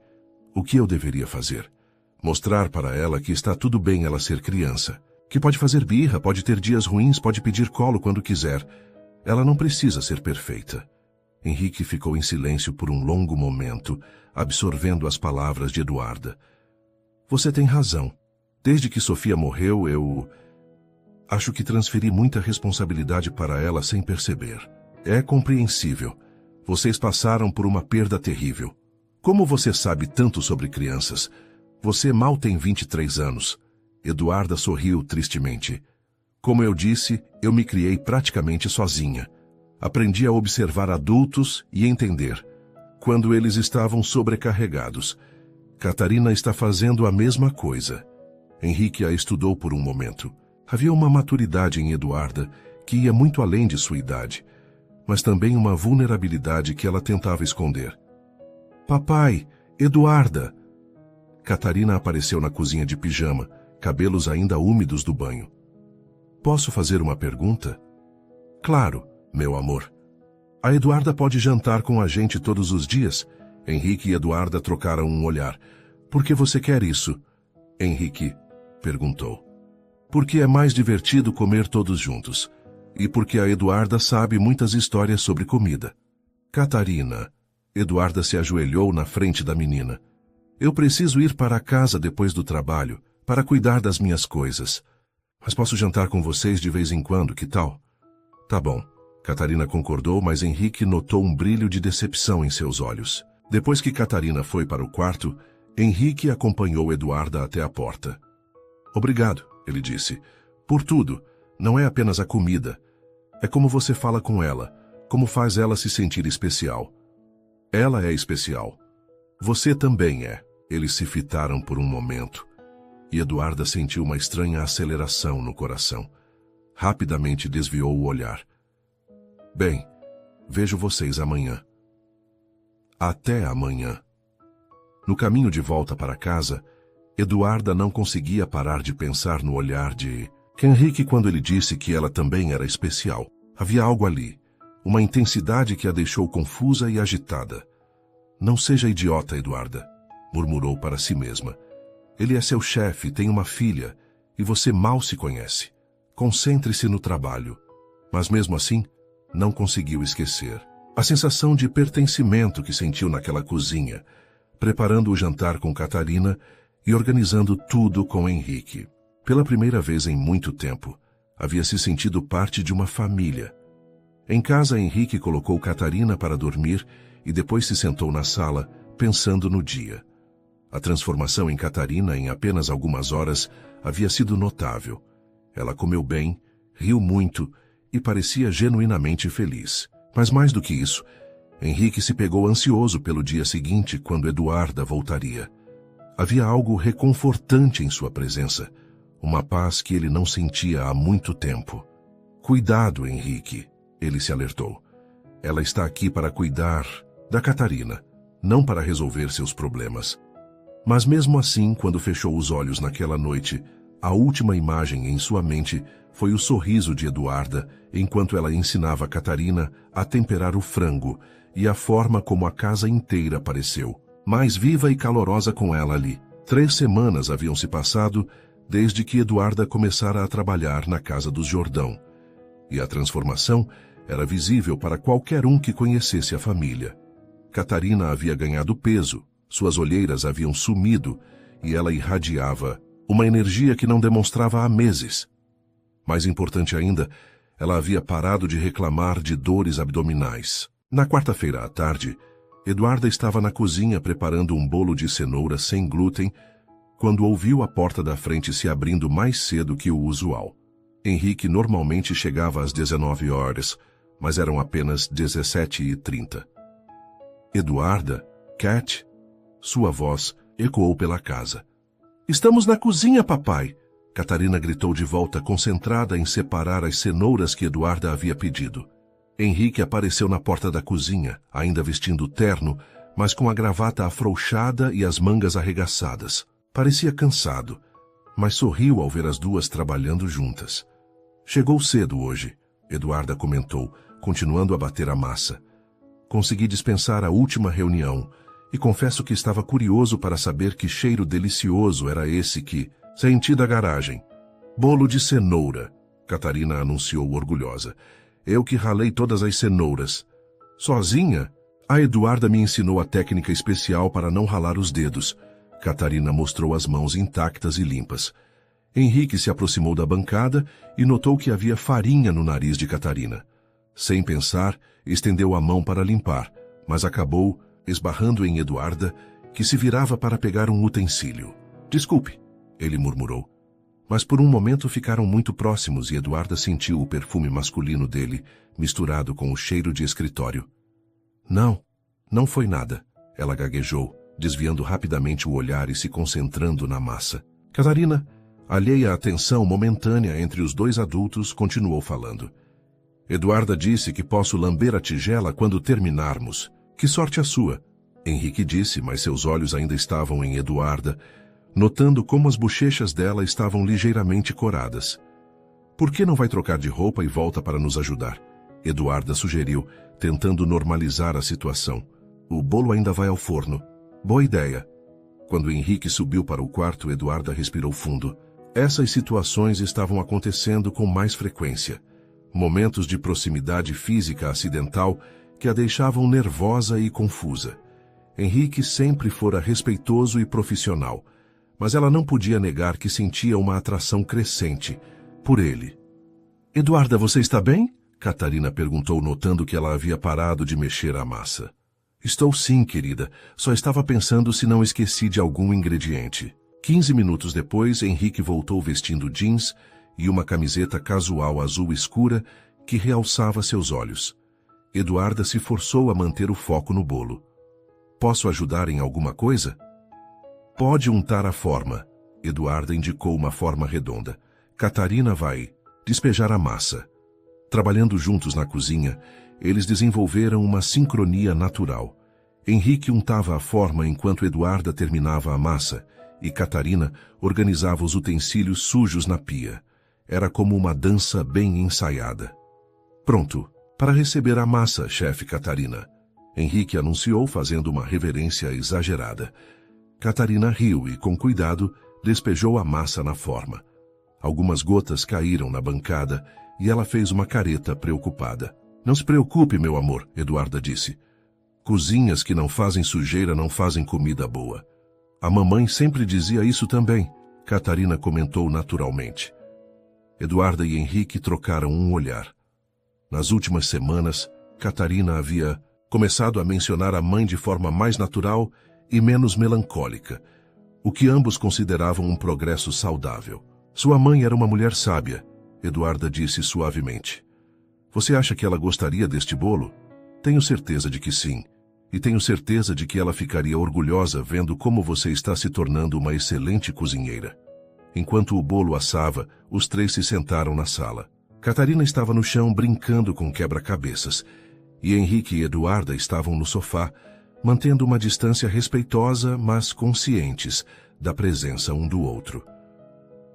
O que eu deveria fazer? Mostrar para ela que está tudo bem ela ser criança. Que pode fazer birra, pode ter dias ruins, pode pedir colo quando quiser. Ela não precisa ser perfeita. Henrique ficou em silêncio por um longo momento, absorvendo as palavras de Eduarda. Você tem razão. Desde que Sofia morreu, eu acho que transferi muita responsabilidade para ela sem perceber. É compreensível. Vocês passaram por uma perda terrível. Como você sabe tanto sobre crianças? Você mal tem 23 anos. Eduarda sorriu tristemente. Como eu disse, eu me criei praticamente sozinha. Aprendi a observar adultos e entender quando eles estavam sobrecarregados. Catarina está fazendo a mesma coisa. Henrique a estudou por um momento. Havia uma maturidade em Eduarda que ia muito além de sua idade, mas também uma vulnerabilidade que ela tentava esconder. Papai, Eduarda! Catarina apareceu na cozinha de pijama, cabelos ainda úmidos do banho. Posso fazer uma pergunta? Claro, meu amor. A Eduarda pode jantar com a gente todos os dias? Henrique e Eduarda trocaram um olhar. Por que você quer isso? Henrique perguntou. Porque é mais divertido comer todos juntos. E porque a Eduarda sabe muitas histórias sobre comida. Catarina. Eduarda se ajoelhou na frente da menina. Eu preciso ir para casa depois do trabalho, para cuidar das minhas coisas. Mas posso jantar com vocês de vez em quando, que tal? Tá bom. Catarina concordou, mas Henrique notou um brilho de decepção em seus olhos. Depois que Catarina foi para o quarto, Henrique acompanhou Eduarda até a porta. Obrigado, ele disse. Por tudo. Não é apenas a comida. É como você fala com ela, como faz ela se sentir especial. Ela é especial. Você também é. Eles se fitaram por um momento. E Eduarda sentiu uma estranha aceleração no coração. Rapidamente desviou o olhar. Bem, vejo vocês amanhã. Até amanhã. No caminho de volta para casa, Eduarda não conseguia parar de pensar no olhar de Henrique quando ele disse que ela também era especial. Havia algo ali, uma intensidade que a deixou confusa e agitada. Não seja idiota, Eduarda, murmurou para si mesma. Ele é seu chefe, tem uma filha, e você mal se conhece. Concentre-se no trabalho. Mas mesmo assim, não conseguiu esquecer. A sensação de pertencimento que sentiu naquela cozinha, preparando o jantar com Catarina e organizando tudo com Henrique. Pela primeira vez em muito tempo, havia se sentido parte de uma família. Em casa, Henrique colocou Catarina para dormir e depois se sentou na sala, pensando no dia. A transformação em Catarina em apenas algumas horas havia sido notável. Ela comeu bem, riu muito e parecia genuinamente feliz. Mas mais do que isso, Henrique se pegou ansioso pelo dia seguinte, quando Eduarda voltaria. Havia algo reconfortante em sua presença, uma paz que ele não sentia há muito tempo. Cuidado, Henrique, ele se alertou. Ela está aqui para cuidar da Catarina, não para resolver seus problemas. Mas mesmo assim, quando fechou os olhos naquela noite, a última imagem em sua mente foi o sorriso de Eduarda enquanto ela ensinava a Catarina a temperar o frango e a forma como a casa inteira pareceu, mais viva e calorosa com ela ali. 3 semanas haviam se passado desde que Eduarda começara a trabalhar na casa dos Jordão, e a transformação era visível para qualquer um que conhecesse a família. Catarina havia ganhado peso, suas olheiras haviam sumido e ela irradiava uma energia que não demonstrava há meses. Mais importante ainda, ela havia parado de reclamar de dores abdominais. Na quarta-feira à tarde, Eduarda estava na cozinha preparando um bolo de cenoura sem glúten quando ouviu a porta da frente se abrindo mais cedo que o usual. Henrique normalmente chegava às 19 horas, mas eram apenas 17h30. Eduarda, Cat, sua voz ecoou pela casa. "Estamos na cozinha, papai!" Catarina gritou de volta, concentrada em separar as cenouras que Eduarda havia pedido. Henrique apareceu na porta da cozinha, ainda vestindo terno, mas com a gravata afrouxada e as mangas arregaçadas. Parecia cansado, mas sorriu ao ver as duas trabalhando juntas. "Chegou cedo hoje", Eduarda comentou, continuando a bater a massa. "Consegui dispensar a última reunião, e confesso que estava curioso para saber que cheiro delicioso era esse que senti da garagem." "Bolo de cenoura", Catarina anunciou orgulhosa. "Eu que ralei todas as cenouras." "Sozinha?" "A Eduarda me ensinou a técnica especial para não ralar os dedos." Catarina mostrou as mãos intactas e limpas. Henrique se aproximou da bancada e notou que havia farinha no nariz de Catarina. Sem pensar, estendeu a mão para limpar, mas acabou esbarrando em Eduarda, que se virava para pegar um utensílio. "Desculpe", ele murmurou. Mas por um momento ficaram muito próximos e Eduarda sentiu o perfume masculino dele, misturado com o cheiro de escritório. Não foi nada", ela gaguejou, desviando rapidamente o olhar e se concentrando na massa. Catarina, alheia à tensão momentânea entre os dois adultos, continuou falando. "Eduarda disse que posso lamber a tigela quando terminarmos. Que sorte a sua", Henrique disse, mas seus olhos ainda estavam em Eduarda, notando como as bochechas dela estavam ligeiramente coradas. "Por que não vai trocar de roupa e volta para nos ajudar?" Eduarda sugeriu, tentando normalizar a situação. "O bolo ainda vai ao forno." "Boa ideia." Quando Henrique subiu para o quarto, Eduarda respirou fundo. Essas situações estavam acontecendo com mais frequência. Momentos de proximidade física acidental que a deixavam nervosa e confusa. Henrique sempre fora respeitoso e profissional, mas ela não podia negar que sentia uma atração crescente por ele. "Eduarda, você está bem?" Catarina perguntou, notando que ela havia parado de mexer a massa. "Estou sim, querida. Só estava pensando se não esqueci de algum ingrediente." 15 minutos depois, Henrique voltou vestindo jeans e uma camiseta casual azul escura que realçava seus olhos. Eduarda se forçou a manter o foco no bolo. "Posso ajudar em alguma coisa?" "Pode untar a forma." Eduarda indicou uma forma redonda. "Catarina vai despejar a massa." Trabalhando juntos na cozinha, eles desenvolveram uma sincronia natural. Henrique untava a forma enquanto Eduarda terminava a massa, e Catarina organizava os utensílios sujos na pia. Era como uma dança bem ensaiada. "Pronto, para receber a massa, chefe Catarina." Henrique anunciou, fazendo uma reverência exagerada. Catarina riu e, com cuidado, despejou a massa na forma. Algumas gotas caíram na bancada e ela fez uma careta preocupada. Não se preocupe, meu amor, Eduarda disse. Cozinhas que não fazem sujeira não fazem comida boa. A mamãe sempre dizia isso também, Catarina comentou naturalmente. Eduarda e Henrique trocaram um olhar. Nas últimas semanas, Catarina havia começado a mencionar a mãe de forma mais natural e menos melancólica, o que ambos consideravam um progresso saudável. Sua mãe era uma mulher sábia, Eduarda disse suavemente. Você acha que ela gostaria deste bolo? Tenho certeza de que sim. E tenho certeza de que ela ficaria orgulhosa vendo como você está se tornando uma excelente cozinheira. Enquanto o bolo assava, os três se sentaram na sala. Catarina estava no chão brincando com quebra-cabeças, e Henrique e Eduarda estavam no sofá, mantendo uma distância respeitosa, mas conscientes da presença um do outro.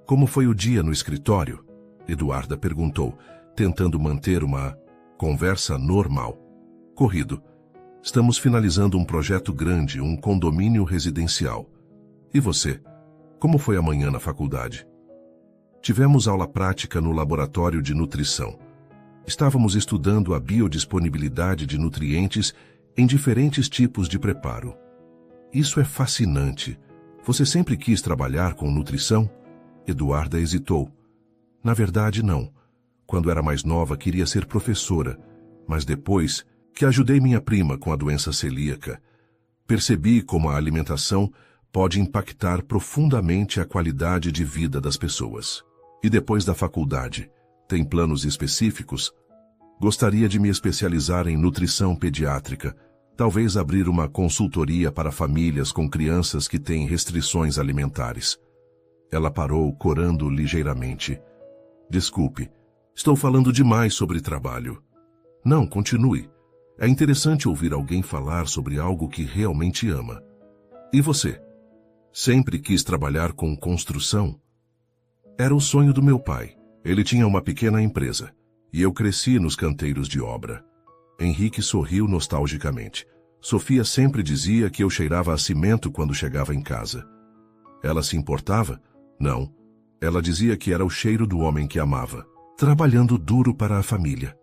Como foi o dia no escritório? Eduarda perguntou, tentando manter uma conversa normal. Corrido. Estamos finalizando um projeto grande, um condomínio residencial. E você? Como foi amanhã na faculdade? Tivemos aula prática no laboratório de nutrição. Estávamos estudando a biodisponibilidade de nutrientes em diferentes tipos de preparo. Isso é fascinante. Você sempre quis trabalhar com nutrição? Eduarda hesitou. Na verdade, não. Quando era mais nova, queria ser professora, mas depois que ajudei minha prima com a doença celíaca, percebi como a alimentação pode impactar profundamente a qualidade de vida das pessoas. E depois da faculdade, tem planos específicos? Gostaria de me especializar em nutrição pediátrica, talvez abrir uma consultoria para famílias com crianças que têm restrições alimentares. Ela parou, corando ligeiramente. Desculpe, estou falando demais sobre trabalho. Não, continue. É interessante ouvir alguém falar sobre algo que realmente ama. E você? Sempre quis trabalhar com construção? Era o sonho do meu pai. Ele tinha uma pequena empresa, e eu cresci nos canteiros de obra. Henrique sorriu nostalgicamente. Sofia sempre dizia que eu cheirava a cimento quando chegava em casa. Ela se importava? Não. Ela dizia que era o cheiro do homem que amava, trabalhando duro para a família.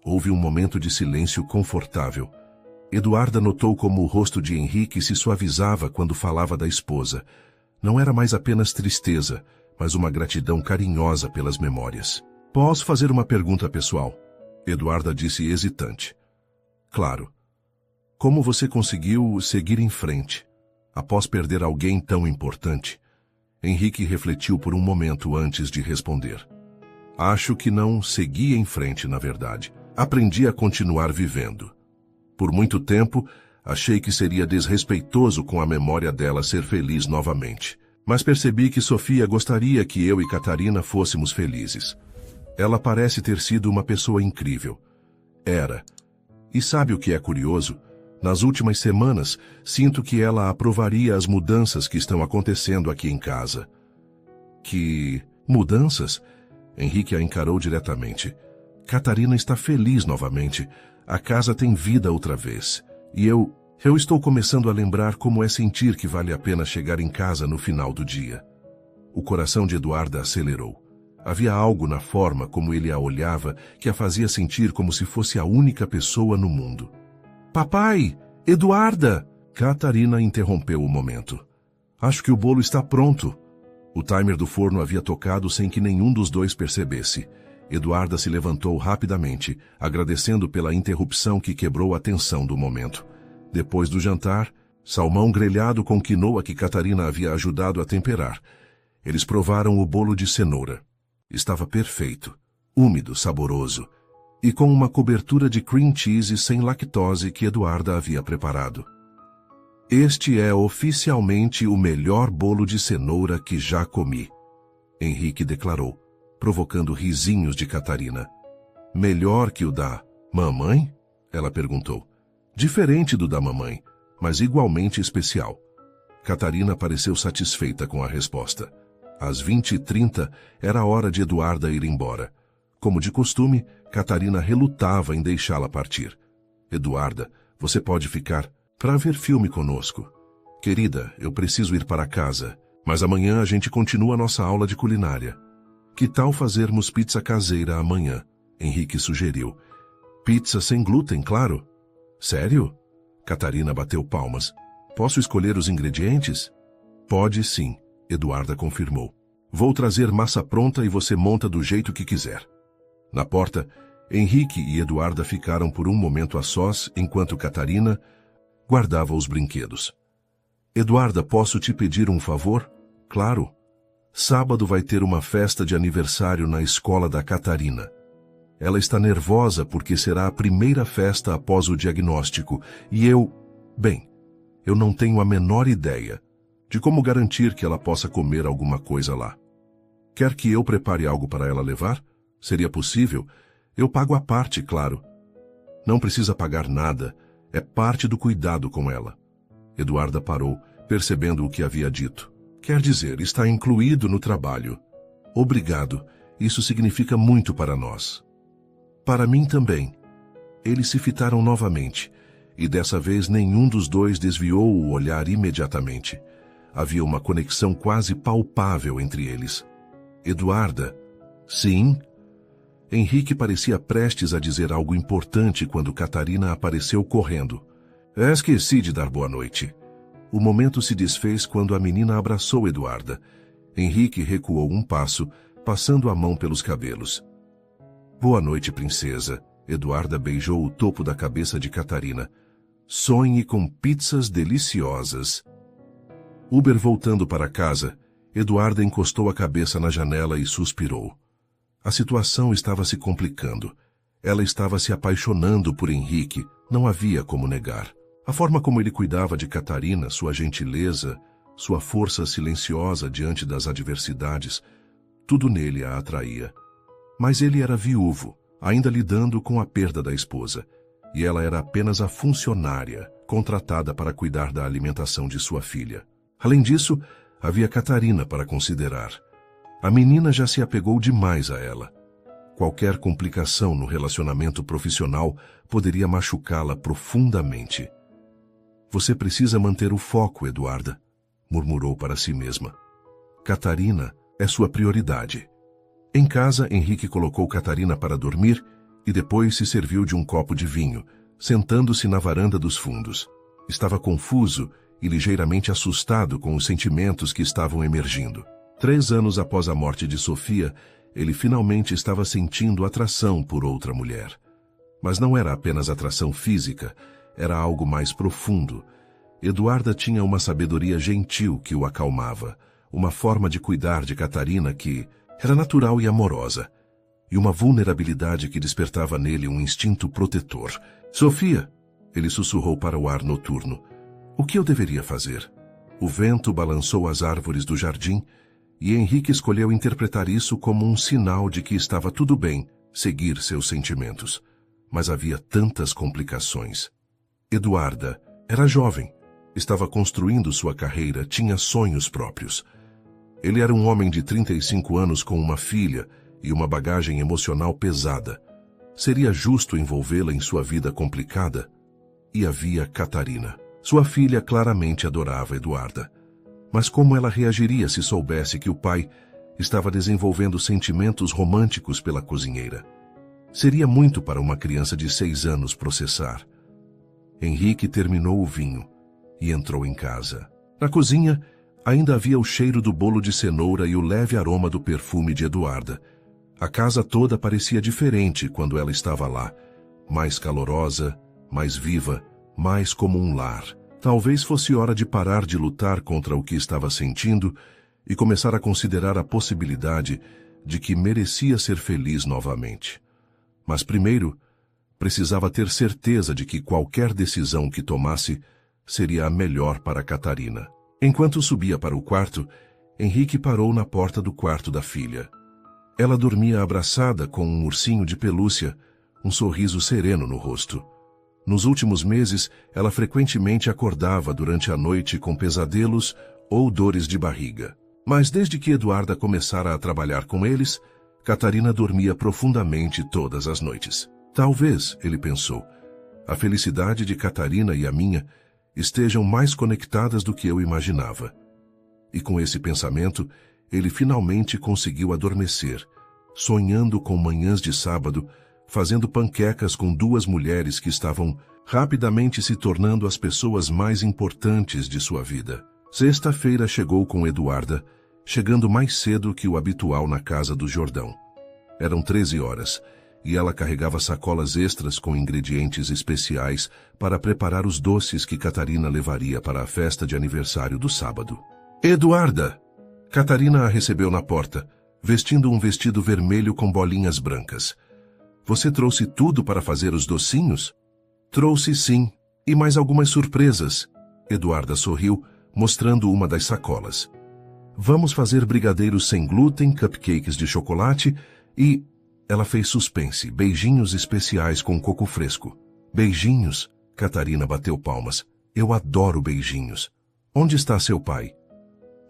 Houve um momento de silêncio confortável. Eduarda notou como o rosto de Henrique se suavizava quando falava da esposa. Não era mais apenas tristeza, mas uma gratidão carinhosa pelas memórias. Posso fazer uma pergunta pessoal? Eduarda disse hesitante. Claro. Como você conseguiu seguir em frente, após perder alguém tão importante? Henrique refletiu por um momento antes de responder. Acho que não segui em frente, na verdade. Aprendi a continuar vivendo. Por muito tempo, achei que seria desrespeitoso com a memória dela ser feliz novamente. Mas percebi que Sofia gostaria que eu e Catarina fôssemos felizes. Ela parece ter sido uma pessoa incrível. Era. E sabe o que é curioso? Nas últimas semanas, sinto que ela aprovaria as mudanças que estão acontecendo aqui em casa. Que mudanças? Henrique a encarou diretamente. Catarina está feliz novamente. A casa tem vida outra vez. E eu estou começando a lembrar como é sentir que vale a pena chegar em casa no final do dia. O coração de Eduarda acelerou. Havia algo na forma como ele a olhava que a fazia sentir como se fosse a única pessoa no mundo. Papai! Eduarda! Catarina interrompeu o momento. Acho que o bolo está pronto. O timer do forno havia tocado sem que nenhum dos dois percebesse. Eduarda se levantou rapidamente, agradecendo pela interrupção que quebrou a tensão do momento. Depois do jantar, salmão grelhado com quinoa que Catarina havia ajudado a temperar. Eles provaram o bolo de cenoura. Estava perfeito, úmido, saboroso, e com uma cobertura de cream cheese sem lactose que Eduarda havia preparado. Este é oficialmente o melhor bolo de cenoura que já comi, Henrique declarou, provocando risinhos de Catarina. Melhor que o da mamãe? Ela perguntou. Diferente do da mamãe, mas igualmente especial. Catarina pareceu satisfeita com a resposta. Às 20h30 era a hora de Eduarda ir embora. Como de costume, Catarina relutava em deixá-la partir. Eduarda, você pode ficar para ver filme conosco. Querida, eu preciso ir para casa, mas amanhã a gente continua nossa aula de culinária. Que tal fazermos pizza caseira amanhã? Henrique sugeriu. Pizza sem glúten, claro. Sério? Catarina bateu palmas. Posso escolher os ingredientes? Pode sim, Eduarda confirmou. Vou trazer massa pronta e você monta do jeito que quiser. Na porta, Henrique e Eduarda ficaram por um momento a sós enquanto Catarina guardava os brinquedos. Eduarda, posso te pedir um favor? Claro. Sábado vai ter uma festa de aniversário na escola da Catarina. Ela está nervosa porque será a primeira festa após o diagnóstico e eu não tenho a menor ideia de como garantir que ela possa comer alguma coisa lá. Quer que eu prepare algo para ela levar? Seria possível? Eu pago a parte, claro. Não precisa pagar nada, é parte do cuidado com ela. Eduarda parou, percebendo o que havia dito. Quer dizer, está incluído no trabalho. Obrigado, isso significa muito para nós. Para mim também. Eles se fitaram novamente, e dessa vez nenhum dos dois desviou o olhar imediatamente. Havia uma conexão quase palpável entre eles. Eduarda? Sim? Henrique parecia prestes a dizer algo importante quando Catarina apareceu correndo. Esqueci de dar boa noite. O momento se desfez quando a menina abraçou Eduarda. Henrique recuou um passo, passando a mão pelos cabelos. Boa noite, princesa. Eduarda beijou o topo da cabeça de Catarina. Sonhe com pizzas deliciosas. Uber voltando para casa, Eduarda encostou a cabeça na janela e suspirou. A situação estava se complicando. Ela estava se apaixonando por Henrique, não havia como negar. A forma como ele cuidava de Catarina, sua gentileza, sua força silenciosa diante das adversidades, tudo nele a atraía. Mas ele era viúvo, ainda lidando com a perda da esposa, e ela era apenas a funcionária, contratada para cuidar da alimentação de sua filha. Além disso, havia Catarina para considerar. A menina já se apegou demais a ela. Qualquer complicação no relacionamento profissional poderia machucá-la profundamente. Você precisa manter o foco, Eduarda, murmurou para si mesma. Catarina é sua prioridade. Em casa, Henrique colocou Catarina para dormir e depois se serviu de um copo de vinho, sentando-se na varanda dos fundos. Estava confuso e ligeiramente assustado com os sentimentos que estavam emergindo. 3 anos após a morte de Sofia, ele finalmente estava sentindo atração por outra mulher. Mas não era apenas atração física, era algo mais profundo. Eduarda tinha uma sabedoria gentil que o acalmava, uma forma de cuidar de Catarina que era natural e amorosa, e uma vulnerabilidade que despertava nele um instinto protetor. Sofia, ele sussurrou para o ar noturno. O que eu deveria fazer? O vento balançou as árvores do jardim, e Henrique escolheu interpretar isso como um sinal de que estava tudo bem seguir seus sentimentos. Mas havia tantas complicações. Eduarda era jovem, estava construindo sua carreira, tinha sonhos próprios. Ele era um homem de 35 anos com uma filha e uma bagagem emocional pesada. Seria justo envolvê-la em sua vida complicada? E havia Catarina. Sua filha claramente adorava Eduarda. Mas como ela reagiria se soubesse que o pai estava desenvolvendo sentimentos românticos pela cozinheira? Seria muito para uma criança de 6 anos processar. Henrique terminou o vinho e entrou em casa. Na cozinha, ainda havia o cheiro do bolo de cenoura e o leve aroma do perfume de Eduarda. A casa toda parecia diferente quando ela estava lá, mais calorosa, mais viva, mais como um lar. Talvez fosse hora de parar de lutar contra o que estava sentindo e começar a considerar a possibilidade de que merecia ser feliz novamente. Mas primeiro, precisava ter certeza de que qualquer decisão que tomasse seria a melhor para Catarina. Enquanto subia para o quarto, Henrique parou na porta do quarto da filha. Ela dormia abraçada com um ursinho de pelúcia, um sorriso sereno no rosto. Nos últimos meses, ela frequentemente acordava durante a noite com pesadelos ou dores de barriga. Mas desde que Eduarda começara a trabalhar com eles, Catarina dormia profundamente todas as noites. Talvez, ele pensou, a felicidade de Catarina e a minha estejam mais conectadas do que eu imaginava. E com esse pensamento, ele finalmente conseguiu adormecer, sonhando com manhãs de sábado, fazendo panquecas com duas mulheres que estavam rapidamente se tornando as pessoas mais importantes de sua vida. Sexta-feira chegou com Eduarda, chegando mais cedo que o habitual na casa do Jordão. Eram 13 horas, e ela carregava sacolas extras com ingredientes especiais para preparar os doces que Catarina levaria para a festa de aniversário do sábado. Eduarda! Catarina a recebeu na porta, vestindo um vestido vermelho com bolinhas brancas. Você trouxe tudo para fazer os docinhos? Trouxe sim, e mais algumas surpresas. Eduarda sorriu, mostrando uma das sacolas. Vamos fazer brigadeiros sem glúten, cupcakes de chocolate e... Ela fez suspense, beijinhos especiais com coco fresco. Beijinhos? Catarina bateu palmas. Eu adoro beijinhos. Onde está seu pai?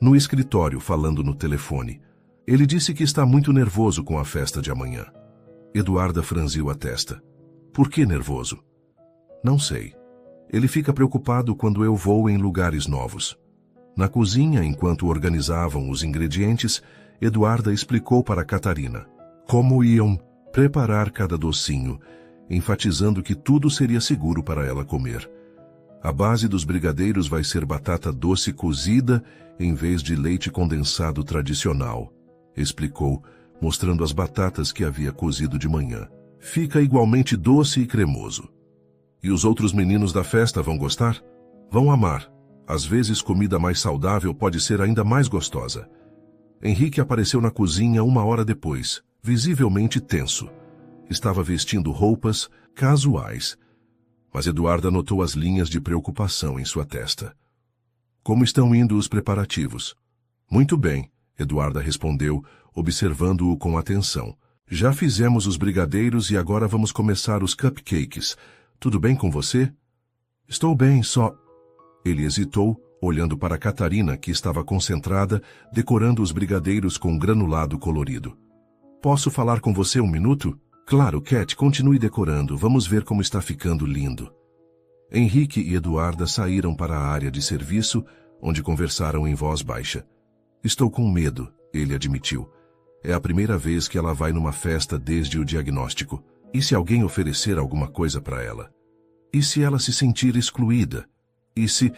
No escritório, falando no telefone. Ele disse que está muito nervoso com a festa de amanhã. Eduarda franziu a testa. Por que nervoso? Não sei. Ele fica preocupado quando eu vou em lugares novos. Na cozinha, enquanto organizavam os ingredientes, Eduarda explicou para Catarina como iam preparar cada docinho, enfatizando que tudo seria seguro para ela comer. A base dos brigadeiros vai ser batata doce cozida em vez de leite condensado tradicional, explicou, mostrando as batatas que havia cozido de manhã. Fica igualmente doce e cremoso. E os outros meninos da festa vão gostar? Vão amar. Às vezes, comida mais saudável pode ser ainda mais gostosa. Henrique apareceu na cozinha 1 hora depois, visivelmente tenso. Estava vestindo roupas casuais, mas Eduarda notou as linhas de preocupação em sua testa. Como estão indo os preparativos? Muito bem, Eduarda respondeu, observando-o com atenção. Já fizemos os brigadeiros e agora vamos começar os cupcakes. Tudo bem com você? Estou bem, só... Ele hesitou, olhando para Catarina, que estava concentrada, decorando os brigadeiros com granulado colorido. Posso falar com você 1 minuto? Claro, Cat, continue decorando. Vamos ver como está ficando lindo. Henrique e Eduarda saíram para a área de serviço, onde conversaram em voz baixa. Estou com medo, ele admitiu. É a primeira vez que ela vai numa festa desde o diagnóstico. E se alguém oferecer alguma coisa para ela? E se ela se sentir excluída? E se...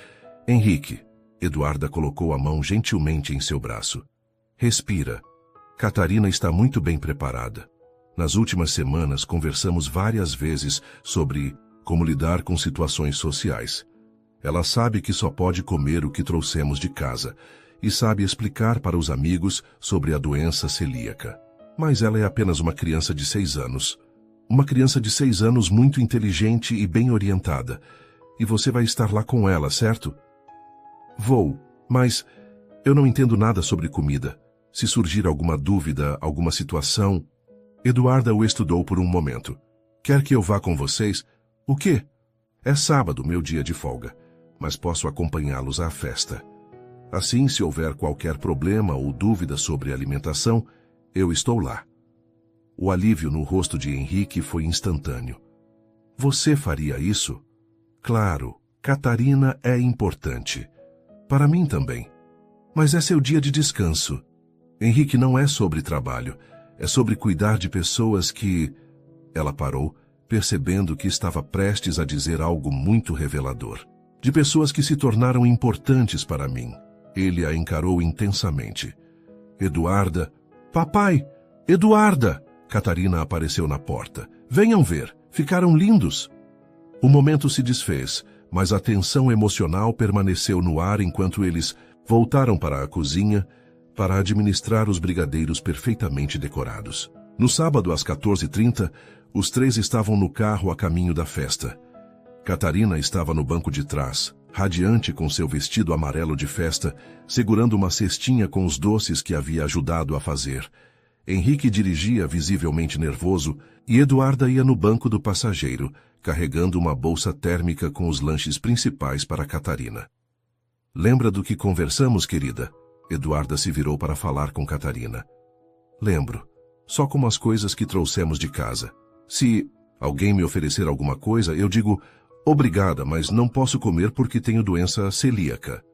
Henrique, Eduarda colocou a mão gentilmente em seu braço. Respira. Catarina está muito bem preparada. Nas últimas semanas conversamos várias vezes sobre como lidar com situações sociais. Ela sabe que só pode comer o que trouxemos de casa e sabe explicar para os amigos sobre a doença celíaca. Mas ela é apenas uma criança de 6 anos. Uma criança de 6 anos muito inteligente e bem orientada. E você vai estar lá com ela, certo? Vou, mas eu não entendo nada sobre comida. Se surgir alguma dúvida, alguma situação... Eduarda o estudou por um momento. Quer que eu vá com vocês? O quê? É sábado, meu dia de folga, mas posso acompanhá-los à festa. Assim, se houver qualquer problema ou dúvida sobre alimentação, eu estou lá. O alívio no rosto de Henrique foi instantâneo. Você faria isso? Claro, Catarina é importante. Para mim também. Mas é seu dia de descanso. Henrique, não é sobre trabalho. É sobre cuidar de pessoas que... Ela parou, percebendo que estava prestes a dizer algo muito revelador. De pessoas que se tornaram importantes para mim. Ele a encarou intensamente. Eduarda... Papai! Eduarda! Catarina apareceu na porta. Venham ver, ficaram lindos. O momento se desfez, mas a tensão emocional permaneceu no ar enquanto eles voltaram para a cozinha para administrar os brigadeiros perfeitamente decorados. No sábado, às 14h30, os 3 estavam no carro a caminho da festa. Catarina estava no banco de trás, radiante com seu vestido amarelo de festa, segurando uma cestinha com os doces que havia ajudado a fazer. Henrique dirigia visivelmente nervoso e Eduarda ia no banco do passageiro, carregando uma bolsa térmica com os lanches principais para Catarina. Lembra do que conversamos, querida? Eduarda se virou para falar com Catarina. Lembro. Só como as coisas que trouxemos de casa. Se alguém me oferecer alguma coisa, eu digo, obrigada, mas não posso comer porque tenho doença celíaca.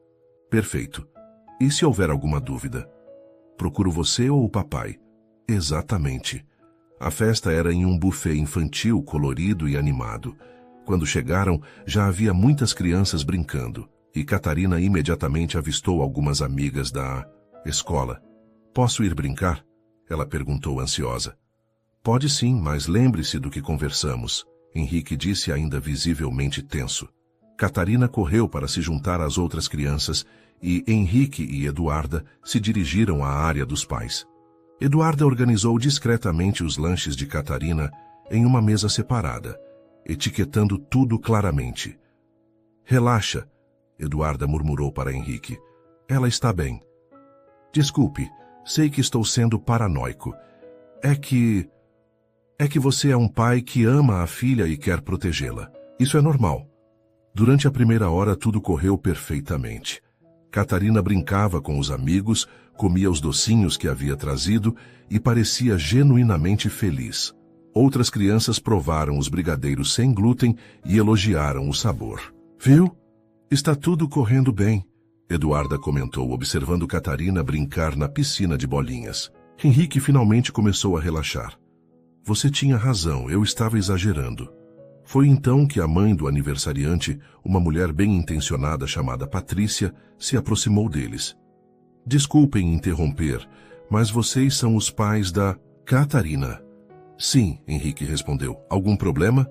Perfeito. E se houver alguma dúvida? Procuro você ou o papai? Exatamente. A festa era em um buffet infantil colorido e animado. Quando chegaram, já havia muitas crianças brincando, e Catarina imediatamente avistou algumas amigas da escola. "Posso ir brincar?" ela perguntou ansiosa. "Pode sim, mas lembre-se do que conversamos", Henrique disse ainda visivelmente tenso. Catarina correu para se juntar às outras crianças e Henrique e Eduarda se dirigiram à área dos pais. Eduarda organizou discretamente os lanches de Catarina em uma mesa separada, etiquetando tudo claramente. "Relaxa", Eduarda murmurou para Henrique. "Ela está bem." "Desculpe, sei que estou sendo paranoico. É que você é um pai que ama a filha e quer protegê-la. Isso é normal." Durante a primeira hora tudo correu perfeitamente. Catarina brincava com os amigos, comia os docinhos que havia trazido e parecia genuinamente feliz. Outras crianças provaram os brigadeiros sem glúten e elogiaram o sabor. "Viu? Está tudo correndo bem", Eduarda comentou, observando Catarina brincar na piscina de bolinhas. Henrique finalmente começou a relaxar. "Você tinha razão, eu estava exagerando." Foi então que a mãe do aniversariante, uma mulher bem intencionada chamada Patrícia, se aproximou deles. "Desculpem interromper, mas vocês são os pais da Catarina." "Sim", Henrique respondeu. "Algum problema?"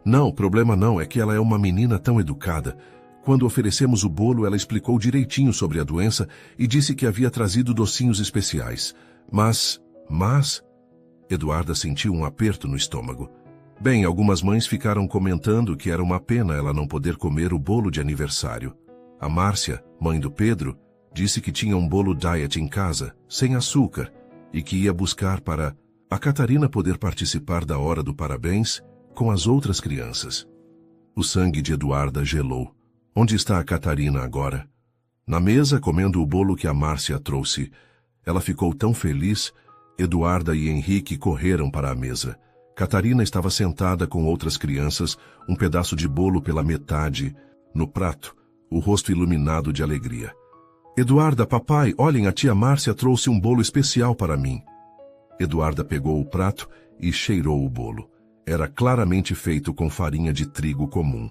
"Não, problema não, é que ela é uma menina tão educada. Quando oferecemos o bolo, ela explicou direitinho sobre a doença e disse que havia trazido docinhos especiais. Mas... Eduarda sentiu um aperto no estômago. Bem, algumas mães ficaram comentando que era uma pena ela não poder comer o bolo de aniversário. A Márcia, mãe do Pedro, disse que tinha um bolo diet em casa, sem açúcar, e que ia buscar para a Catarina poder participar da hora do parabéns com as outras crianças. O sangue de Eduarda gelou. Onde está a Catarina agora? Na mesa, comendo o bolo que a Márcia trouxe. Ela ficou tão feliz. Eduarda e Henrique correram para a mesa. Catarina estava sentada com outras crianças, um pedaço de bolo pela metade, no prato, o rosto iluminado de alegria. "Eduarda, papai, olhem, a tia Márcia trouxe um bolo especial para mim." Eduarda pegou o prato e cheirou o bolo. Era claramente feito com farinha de trigo comum.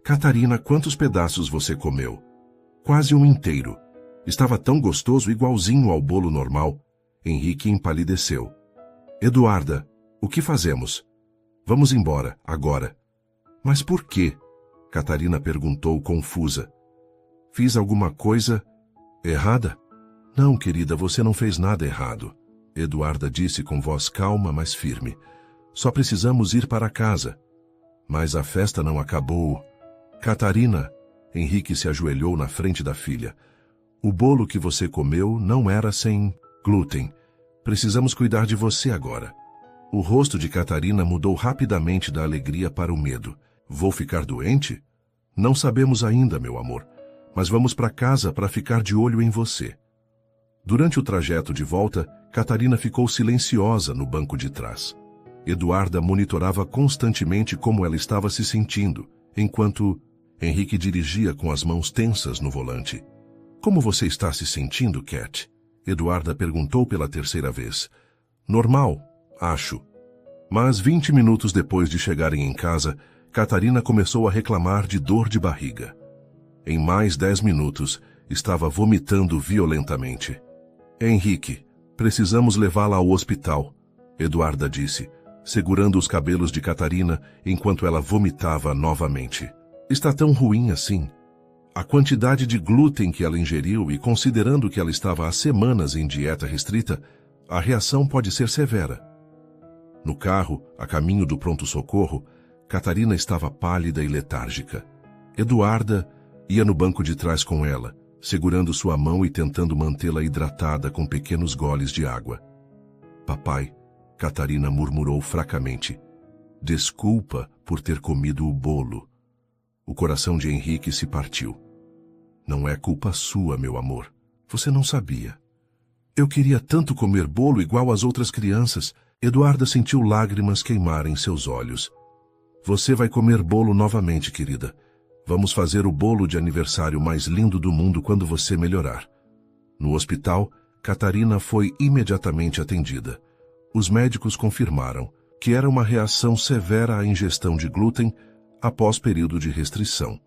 "Catarina, quantos pedaços você comeu?" "Quase um inteiro. Estava tão gostoso, igualzinho ao bolo normal." Henrique empalideceu. "Eduarda, o que fazemos?" "Vamos embora, agora." "Mas por quê?" Catarina perguntou confusa. "Fiz alguma coisa errada?" "Não, querida, você não fez nada errado." Eduarda disse com voz calma, mas firme. "Só precisamos ir para casa." "Mas a festa não acabou." "Catarina," Henrique se ajoelhou na frente da filha. "O bolo que você comeu não era sem glúten. Precisamos cuidar de você agora." O rosto de Catarina mudou rapidamente da alegria para o medo. "Vou ficar doente?" "Não sabemos ainda, meu amor, mas vamos para casa para ficar de olho em você." Durante o trajeto de volta, Catarina ficou silenciosa no banco de trás. Eduarda monitorava constantemente como ela estava se sentindo, enquanto Henrique dirigia com as mãos tensas no volante. "Como você está se sentindo, Cat?" Eduarda perguntou pela terceira vez. "Normal, acho." Mas 20 minutos depois de chegarem em casa, Catarina começou a reclamar de dor de barriga. Em mais 10 minutos, estava vomitando violentamente. "Henrique, precisamos levá-la ao hospital", Eduarda disse, segurando os cabelos de Catarina enquanto ela vomitava novamente. "Está tão ruim assim." A quantidade de glúten que ela ingeriu e considerando que ela estava há semanas em dieta restrita, a reação pode ser severa. No carro, a caminho do pronto-socorro, Catarina estava pálida e letárgica. Eduarda ia no banco de trás com ela, segurando sua mão e tentando mantê-la hidratada com pequenos goles de água. "Papai", Catarina murmurou fracamente, "desculpa por ter comido o bolo." O coração de Henrique se partiu. "Não é culpa sua, meu amor. Você não sabia." "Eu queria tanto comer bolo igual às outras crianças." Eduarda sentiu lágrimas queimarem seus olhos. "Você vai comer bolo novamente, querida. Vamos fazer o bolo de aniversário mais lindo do mundo quando você melhorar." No hospital, Catarina foi imediatamente atendida. Os médicos confirmaram que era uma reação severa à ingestão de glúten após período de restrição.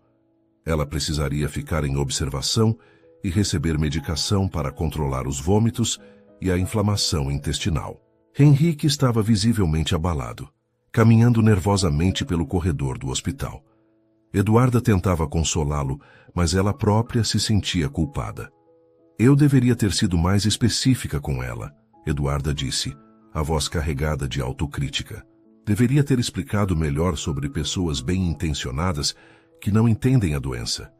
Ela precisaria ficar em observação e receber medicação para controlar os vômitos e a inflamação intestinal. Henrique estava visivelmente abalado, caminhando nervosamente pelo corredor do hospital. Eduarda tentava consolá-lo, mas ela própria se sentia culpada. Eu deveria ter sido mais específica com ela, Eduarda disse, a voz carregada de autocrítica. Deveria ter explicado melhor sobre pessoas bem-intencionadas que não entendem a doença.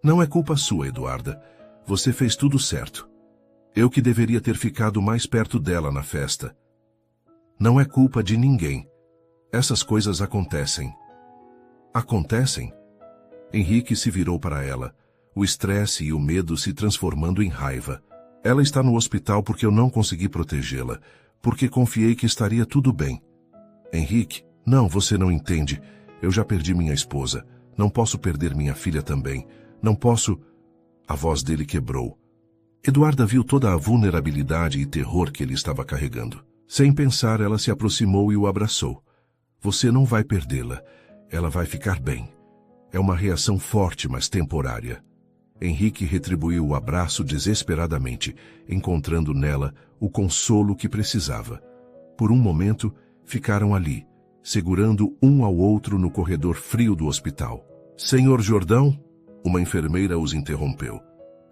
Não é culpa sua, Eduarda. Você fez tudo certo. Eu que deveria ter ficado mais perto dela na festa. Não é culpa de ninguém. Essas coisas acontecem. Acontecem? Henrique se virou para ela, o estresse e o medo se transformando em raiva. Ela está no hospital porque eu não consegui protegê-la, porque confiei que estaria tudo bem. Henrique, não, você não entende. Eu já perdi minha esposa. Não posso perder minha filha também. Não posso... A voz dele quebrou. Eduarda viu toda a vulnerabilidade e terror que ele estava carregando. Sem pensar, ela se aproximou e o abraçou. Você não vai perdê-la. Ela vai ficar bem. É uma reação forte, mas temporária. Henrique retribuiu o abraço desesperadamente, encontrando nela o consolo que precisava. Por um momento, ficaram ali, segurando um ao outro no corredor frio do hospital. Senhor Jordão, uma enfermeira os interrompeu.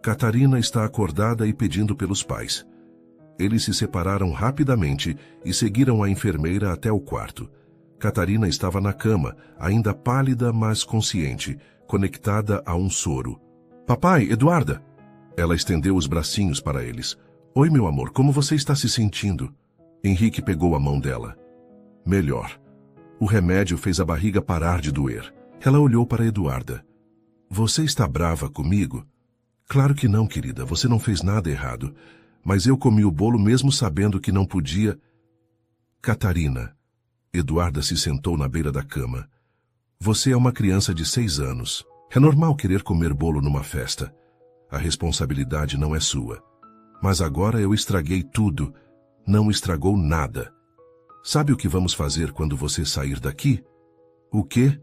Catarina está acordada e pedindo pelos pais. Eles se separaram rapidamente e seguiram a enfermeira até o quarto. Catarina estava na cama, ainda pálida, mas consciente, conectada a um soro. Papai, Eduarda! Ela estendeu os bracinhos para eles. Oi, meu amor, como você está se sentindo? Henrique pegou a mão dela. Melhor. O remédio fez a barriga parar de doer. Ela olhou para Eduarda. Você está brava comigo? Claro que não, querida, você não fez nada errado. Mas eu comi o bolo mesmo sabendo que não podia... Catarina. Eduarda se sentou na beira da cama. Você é uma criança de 6 anos. É normal querer comer bolo numa festa. A responsabilidade não é sua. Mas agora eu estraguei tudo. Não estragou nada. Sabe o que vamos fazer quando você sair daqui? O quê?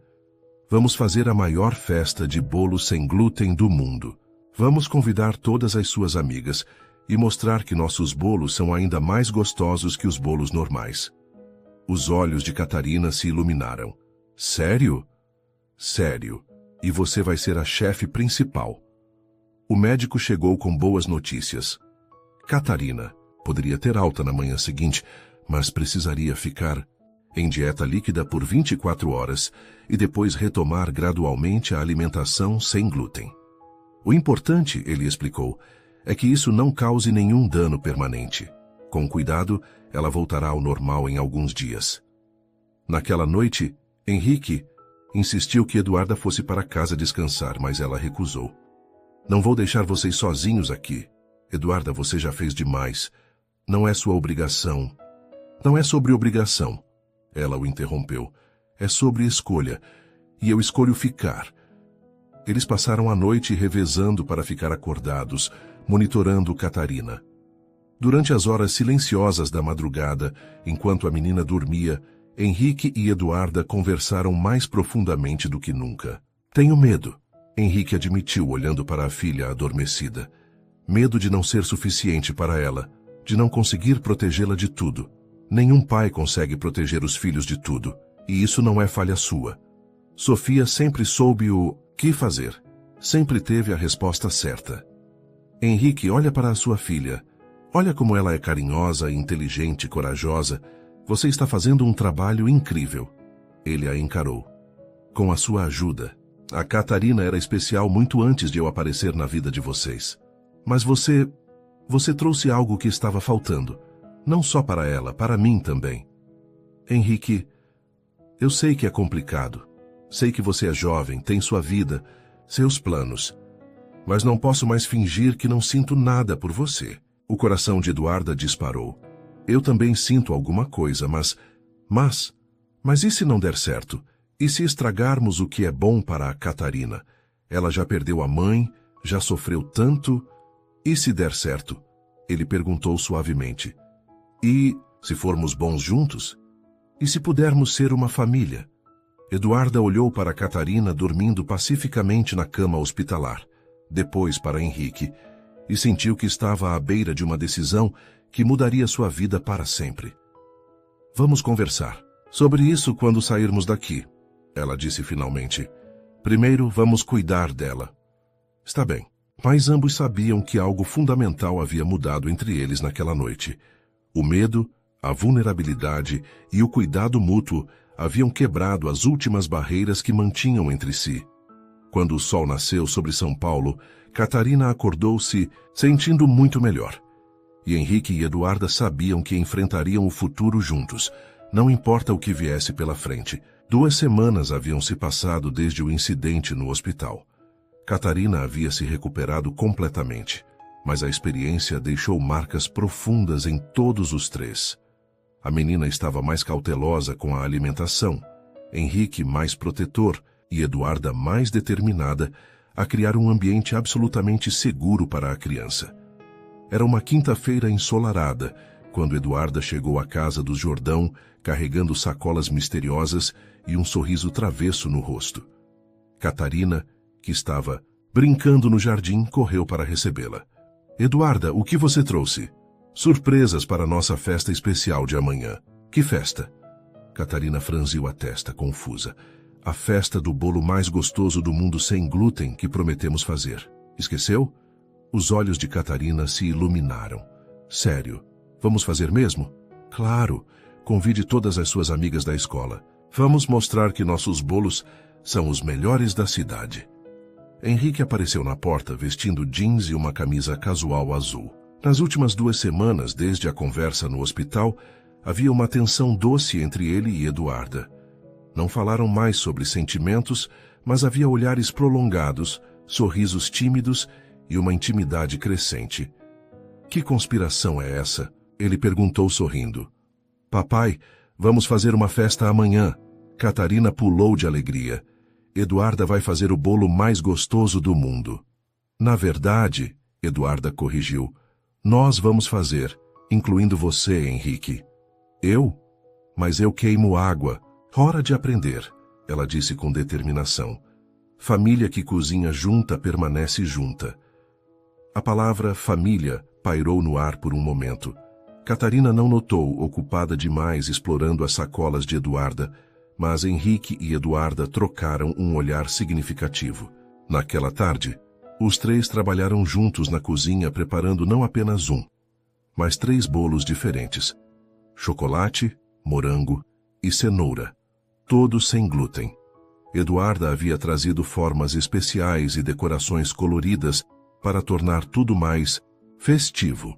Vamos fazer a maior festa de bolo sem glúten do mundo. Vamos convidar todas as suas amigas e mostrar que nossos bolos são ainda mais gostosos que os bolos normais. Os olhos de Catarina se iluminaram. Sério? Sério. E você vai ser a chefe principal. O médico chegou com boas notícias. Catarina poderia ter alta na manhã seguinte, mas precisaria ficar em dieta líquida por 24 horas e depois retomar gradualmente a alimentação sem glúten. O importante, ele explicou, é que isso não cause nenhum dano permanente. Com cuidado, ela voltará ao normal em alguns dias. Naquela noite, Henrique insistiu que Eduarda fosse para casa descansar, mas ela recusou. Não vou deixar vocês sozinhos aqui. Eduarda, você já fez demais. Não é sua obrigação. Não é sobre obrigação. Ela o interrompeu. É sobre escolha. E eu escolho ficar. Eles passaram a noite revezando para ficar acordados, monitorando Catarina. Durante as horas silenciosas da madrugada, enquanto a menina dormia, Henrique e Eduarda conversaram mais profundamente do que nunca. Tenho medo, Henrique admitiu olhando para a filha adormecida. Medo de não ser suficiente para ela, de não conseguir protegê-la de tudo. Nenhum pai consegue proteger os filhos de tudo, e isso não é falha sua. Sofia sempre soube o que fazer, sempre teve a resposta certa. Henrique, olha para a sua filha. Olha como ela é carinhosa, inteligente, corajosa. Você está fazendo um trabalho incrível. Ele a encarou. Com a sua ajuda. A Catarina era especial muito antes de eu aparecer na vida de vocês. Mas você trouxe algo que estava faltando. Não só para ela, para mim também. Henrique, eu sei que é complicado. Sei que você é jovem, tem sua vida, seus planos. Mas não posso mais fingir que não sinto nada por você. O coração de Eduarda disparou. Eu também sinto alguma coisa, mas e se não der certo? E se estragarmos o que é bom para a Catarina? Ela já perdeu a mãe, já sofreu tanto. E se der certo? Ele perguntou suavemente. E Se formos bons juntos? E se pudermos ser uma família? Eduarda olhou para Catarina dormindo pacificamente na cama hospitalar, depois para Henrique, e sentiu que estava à beira de uma decisão que mudaria sua vida para sempre. Vamos conversar sobre isso quando sairmos daqui, ela disse finalmente. Primeiro vamos cuidar dela. Está bem, mas ambos sabiam que algo fundamental havia mudado entre eles naquela noite. O medo, a vulnerabilidade e o cuidado mútuo haviam quebrado as últimas barreiras que mantinham entre si. Quando o sol nasceu sobre São Paulo, Catarina acordou-se sentindo muito melhor. E Henrique e Eduarda sabiam que enfrentariam o futuro juntos, não importa o que viesse pela frente. 2 semanas haviam se passado desde o incidente no hospital. Catarina havia se recuperado completamente, mas a experiência deixou marcas profundas em todos os 3. A menina estava mais cautelosa com a alimentação, Henrique mais protetor e Eduarda mais determinada a criar um ambiente absolutamente seguro para a criança. Era uma quinta-feira ensolarada, quando Eduarda chegou à casa do Jordão, carregando sacolas misteriosas e um sorriso travesso no rosto. Catarina, que estava brincando no jardim, correu para recebê-la. Eduarda, o que você trouxe? Surpresas para nossa festa especial de amanhã. Que festa? Catarina franziu a testa, confusa. A festa do bolo mais gostoso do mundo sem glúten que prometemos fazer. Esqueceu? Os olhos de Catarina se iluminaram. Sério, vamos fazer mesmo? Claro, convide todas as suas amigas da escola. Vamos mostrar que nossos bolos são os melhores da cidade. Henrique apareceu na porta vestindo jeans e uma camisa casual azul. Nas últimas 2 semanas, desde a conversa no hospital, havia uma tensão doce entre ele e Eduarda. Não falaram mais sobre sentimentos, mas havia olhares prolongados, sorrisos tímidos e uma intimidade crescente. Que conspiração é essa? Ele perguntou sorrindo. Papai, vamos fazer uma festa amanhã. Catarina pulou de alegria. Eduarda vai fazer o bolo mais gostoso do mundo. Na verdade, Eduarda corrigiu, nós vamos fazer, incluindo você, Henrique. Eu? Mas eu queimo água. Hora de aprender, ela disse com determinação. Família que cozinha junta permanece junta. A palavra família pairou no ar por um momento. Catarina não notou, ocupada demais explorando as sacolas de Eduarda, mas Henrique e Eduarda trocaram um olhar significativo. Naquela tarde, os 3 trabalharam juntos na cozinha preparando não apenas um, mas 3 bolos diferentes. Chocolate, morango e cenoura, todos sem glúten. Eduarda havia trazido formas especiais e decorações coloridas para tornar tudo mais festivo.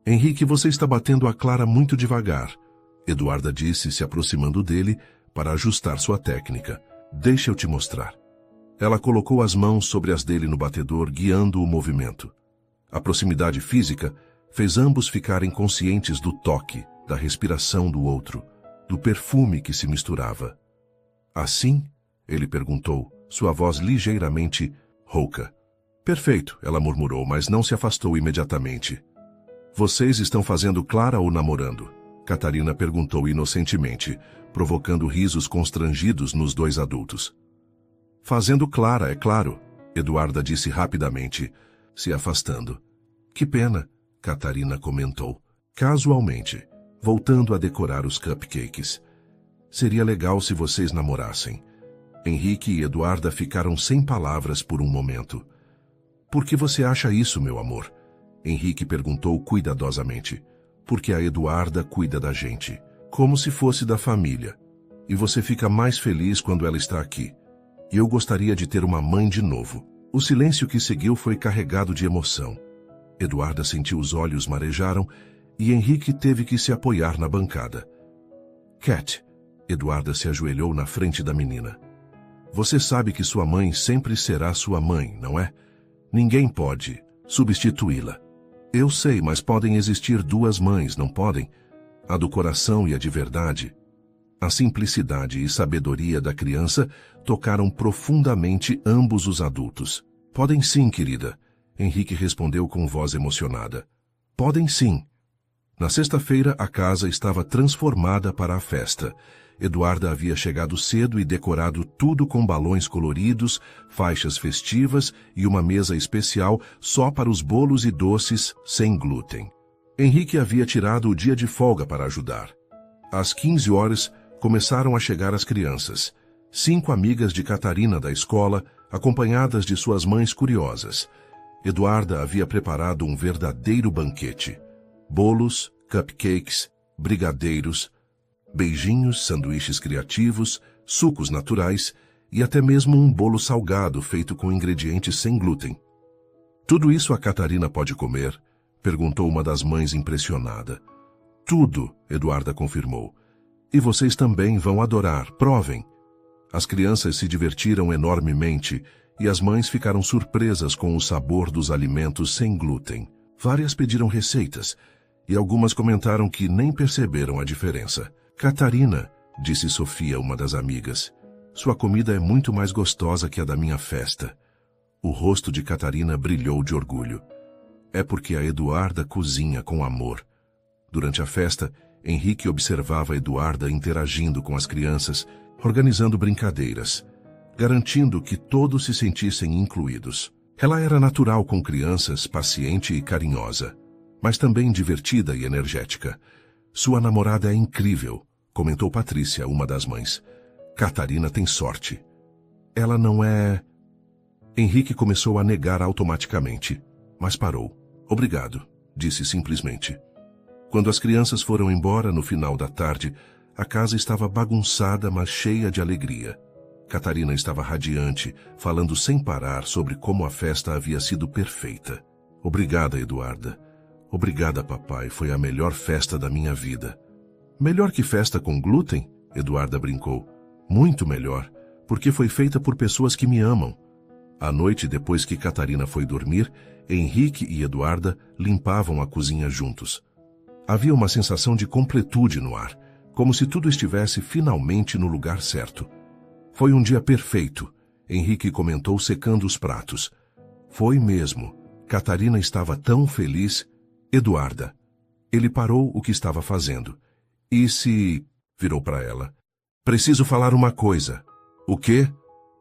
Henrique, você está batendo a clara muito devagar, Eduarda disse, se aproximando dele para ajustar sua técnica. Deixa eu te mostrar. Ela colocou as mãos sobre as dele no batedor, guiando o movimento. A proximidade física fez ambos ficarem conscientes do toque, da respiração do outro, do perfume que se misturava. Assim? Ele perguntou, sua voz ligeiramente rouca. Perfeito, ela murmurou, mas não se afastou imediatamente. Vocês estão fazendo Clara ou namorando? Catarina perguntou inocentemente, provocando risos constrangidos nos 2 adultos. Fazendo Clara, é claro, Eduarda disse rapidamente, se afastando. Que pena, Catarina comentou, casualmente, voltando a decorar os cupcakes. Seria legal se vocês namorassem. Henrique e Eduarda ficaram sem palavras por um momento. Por que você acha isso, meu amor? Henrique perguntou cuidadosamente. Porque a Eduarda cuida da gente, como se fosse da família. E você fica mais feliz quando ela está aqui. E eu gostaria de ter uma mãe de novo. O silêncio que seguiu foi carregado de emoção. Eduarda sentiu os olhos marejaram e Henrique teve que se apoiar na bancada. Cat, Eduarda se ajoelhou na frente da menina. Você sabe que sua mãe sempre será sua mãe, não é? Ninguém pode substituí-la. Eu sei, mas podem existir 2 mães, não podem? A do coração e a de verdade. A simplicidade e sabedoria da criança tocaram profundamente ambos os adultos. Podem sim, querida, Henrique respondeu com voz emocionada. Podem sim. Na sexta-feira, a casa estava transformada para a festa. Eduarda havia chegado cedo e decorado tudo com balões coloridos, faixas festivas e uma mesa especial só para os bolos e doces sem glúten. Henrique havia tirado o dia de folga para ajudar. Às 15 horas, começaram a chegar as crianças. 5 amigas de Catarina da escola, acompanhadas de suas mães curiosas. Eduarda havia preparado um verdadeiro banquete. Bolos, cupcakes, brigadeiros, beijinhos, sanduíches criativos, sucos naturais e até mesmo um bolo salgado feito com ingredientes sem glúten. Tudo isso a Catarina pode comer? Perguntou uma das mães impressionada. Tudo, Eduarda confirmou. E vocês também vão adorar, provem. As crianças se divertiram enormemente e as mães ficaram surpresas com o sabor dos alimentos sem glúten. Várias pediram receitas e algumas comentaram que nem perceberam a diferença. Catarina, disse Sofia, uma das amigas, sua comida é muito mais gostosa que a da minha festa. O rosto de Catarina brilhou de orgulho. É porque a Eduarda cozinha com amor. Durante a festa, Henrique observava Eduarda interagindo com as crianças, organizando brincadeiras, garantindo que todos se sentissem incluídos. Ela era natural com crianças, paciente e carinhosa, mas também divertida e energética. Sua namorada é incrível, comentou Patrícia, uma das mães. Catarina tem sorte. Ela não é... Henrique começou a negar automaticamente, mas parou. Obrigado, disse simplesmente. Quando as crianças foram embora no final da tarde, a casa estava bagunçada, mas cheia de alegria. Catarina estava radiante, falando sem parar sobre como a festa havia sido perfeita. Obrigada, Eduarda. Obrigada, papai. Foi a melhor festa da minha vida. Melhor que festa com glúten? Eduarda brincou. Muito melhor, porque foi feita por pessoas que me amam. À noite, depois que Catarina foi dormir, Henrique e Eduarda limpavam a cozinha juntos. Havia uma sensação de completude no ar, como se tudo estivesse finalmente no lugar certo. Foi um dia perfeito, Henrique comentou secando os pratos. Foi mesmo. Catarina estava tão feliz. Eduarda. Ele parou o que estava fazendo. E se... virou para ela. Preciso falar uma coisa. O quê?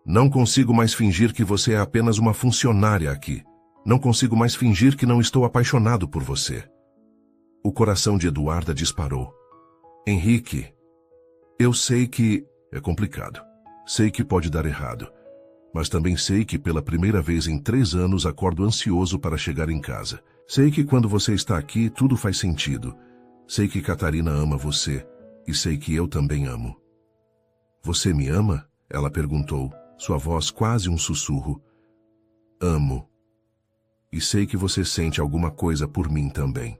Não consigo mais fingir que você é apenas uma funcionária aqui. Não consigo mais fingir que não estou apaixonado por você. O coração de Eduarda disparou. Henrique, eu sei que é complicado. Sei que pode dar errado. Mas também sei que pela primeira vez em 3 anos acordo ansioso para chegar em casa. Sei que quando você está aqui tudo faz sentido. Sei que Catarina ama você. E sei que eu também amo. Você me ama? Ela perguntou, sua voz quase um sussurro. Amo. E sei que você sente alguma coisa por mim também.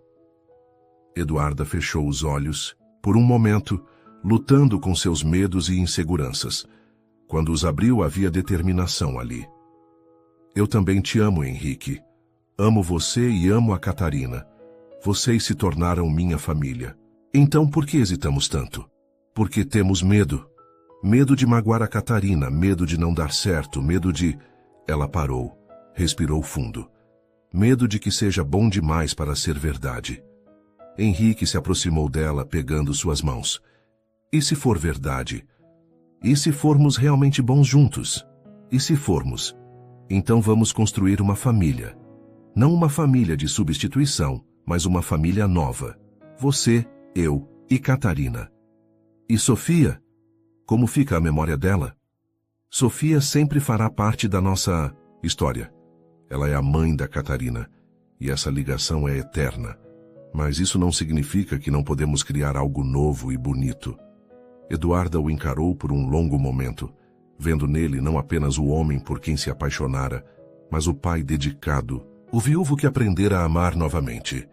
Eduarda fechou os olhos, por um momento, lutando com seus medos e inseguranças. Quando os abriu, havia determinação ali. Eu também te amo, Henrique. Amo você e amo a Catarina. Vocês se tornaram minha família. Então por que hesitamos tanto? Porque temos medo. Medo de magoar a Catarina, medo de não dar certo, medo de... Ela parou, respirou fundo. Medo de que seja bom demais para ser verdade. Henrique se aproximou dela, pegando suas mãos. E se for verdade? E se formos realmente bons juntos? E se formos? Então vamos construir uma família. Não uma família de substituição, mas uma família nova. Você, eu e Catarina. E Sofia? Como fica a memória dela? Sofia sempre fará parte da nossa história. Ela é a mãe da Catarina, e essa ligação é eterna. Mas isso não significa que não podemos criar algo novo e bonito. Eduarda o encarou por um longo momento, vendo nele não apenas o homem por quem se apaixonara, mas o pai dedicado, o viúvo que aprendera a amar novamente.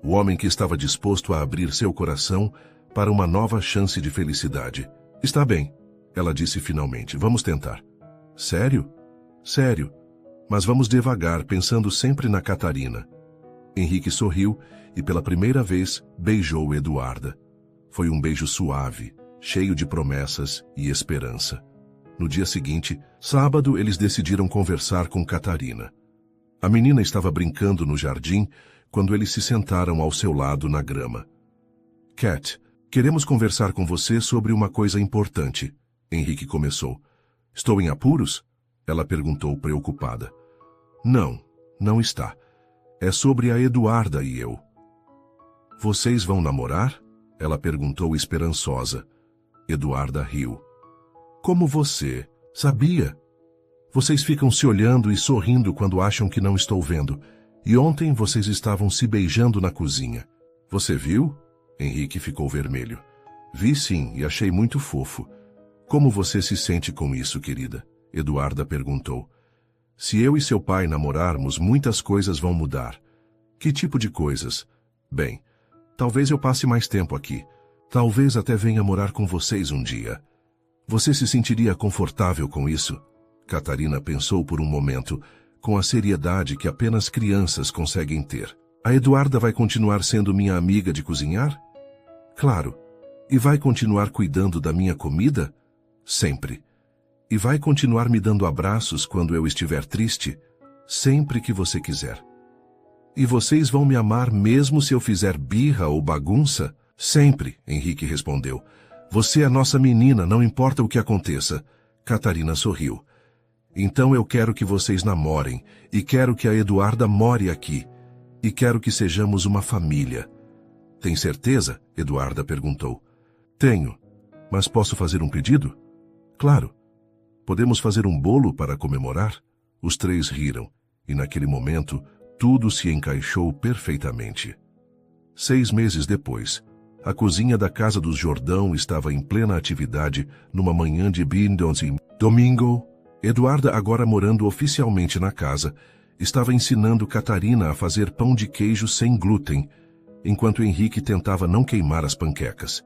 O homem que estava disposto a abrir seu coração para uma nova chance de felicidade. Está bem, ela disse finalmente, vamos tentar. Sério? Sério. Mas vamos devagar, pensando sempre na Catarina. Henrique sorriu e pela primeira vez beijou Eduarda. Foi um beijo suave, cheio de promessas e esperança. No dia seguinte, sábado, eles decidiram conversar com Catarina. A menina estava brincando no jardim, quando eles se sentaram ao seu lado na grama. Cat, queremos conversar com você sobre uma coisa importante, Henrique começou. Estou em apuros? Ela perguntou preocupada. Não, não está. É sobre a Eduarda e eu. Vocês vão namorar? Ela perguntou esperançosa. Eduarda riu. Como você? Sabia? Vocês ficam se olhando e sorrindo quando acham que não estou vendo. E ontem vocês estavam se beijando na cozinha. Você viu? Henrique ficou vermelho. Vi sim, e achei muito fofo. Como você se sente com isso, querida? Eduarda perguntou. Se eu e seu pai namorarmos, muitas coisas vão mudar. Que tipo de coisas? Bem, talvez eu passe mais tempo aqui. Talvez até venha morar com vocês um dia. Você se sentiria confortável com isso? Catarina pensou por um momento, com a seriedade que apenas crianças conseguem ter. A Eduarda vai continuar sendo minha amiga de cozinhar? Claro. E vai continuar cuidando da minha comida? Sempre. E vai continuar me dando abraços quando eu estiver triste? Sempre que você quiser. E vocês vão me amar mesmo se eu fizer birra ou bagunça? Sempre, Henrique respondeu. Você é nossa menina, não importa o que aconteça. Catarina sorriu. Então eu quero que vocês namorem, e quero que a Eduarda more aqui, e quero que sejamos uma família. Tem certeza? Eduarda perguntou. Tenho. Mas posso fazer um pedido? Claro. Podemos fazer um bolo para comemorar? Os três riram, e naquele momento, tudo se encaixou perfeitamente. 6 meses depois, a cozinha da casa dos Jordão estava em plena atividade numa manhã de domingo. Eduarda, agora morando oficialmente na casa, estava ensinando Catarina a fazer pão de queijo sem glúten, enquanto Henrique tentava não queimar as panquecas.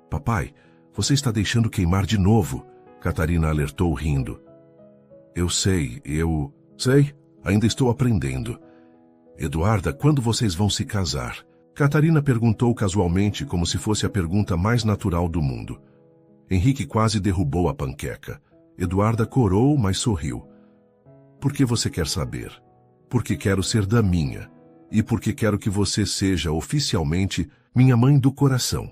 Papai, você está deixando queimar de novo, Catarina alertou rindo. Eu sei, ainda estou aprendendo. Eduarda, quando vocês vão se casar? Catarina perguntou casualmente, como se fosse a pergunta mais natural do mundo. Henrique quase derrubou a panqueca. Eduarda corou, mas sorriu. Por que você quer saber? Porque quero ser da minha. E porque quero que você seja, oficialmente, minha mãe do coração.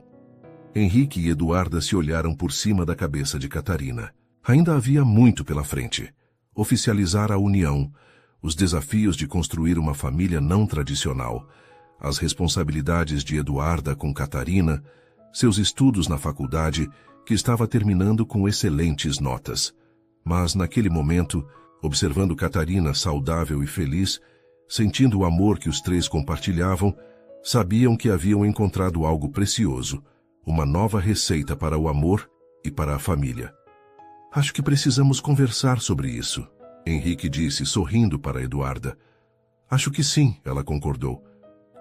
Henrique e Eduarda se olharam por cima da cabeça de Catarina. Ainda havia muito pela frente. Oficializar a união, os desafios de construir uma família não tradicional, as responsabilidades de Eduarda com Catarina, seus estudos na faculdade, que estava terminando com excelentes notas. Mas, naquele momento, observando Catarina saudável e feliz, sentindo o amor que os três compartilhavam, sabiam que haviam encontrado algo precioso, uma nova receita para o amor e para a família. Acho que precisamos conversar sobre isso, Henrique disse, sorrindo para Eduarda. Acho que sim, ela concordou.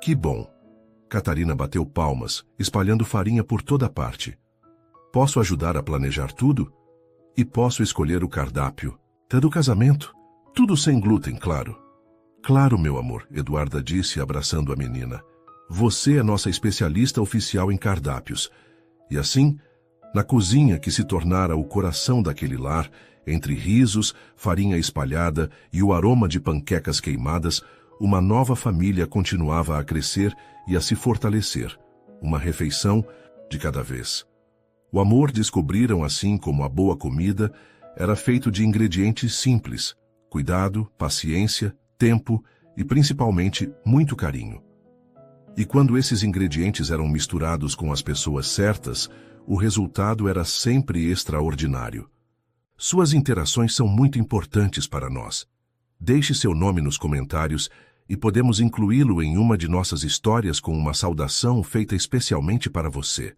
Que bom. Catarina bateu palmas, espalhando farinha por toda parte. Posso ajudar a planejar tudo? E posso escolher o cardápio. Até do casamento. Tudo sem glúten, claro. Claro, meu amor, Eduarda disse, abraçando a menina. Você é nossa especialista oficial em cardápios. E assim, na cozinha que se tornara o coração daquele lar, entre risos, farinha espalhada e o aroma de panquecas queimadas, uma nova família continuava a crescer e a se fortalecer. Uma refeição de cada vez. O amor, descobriram assim como a boa comida, era feito de ingredientes simples, cuidado, paciência, tempo e principalmente muito carinho. E quando esses ingredientes eram misturados com as pessoas certas, o resultado era sempre extraordinário. Suas interações são muito importantes para nós. Deixe seu nome nos comentários e podemos incluí-lo em uma de nossas histórias com uma saudação feita especialmente para você.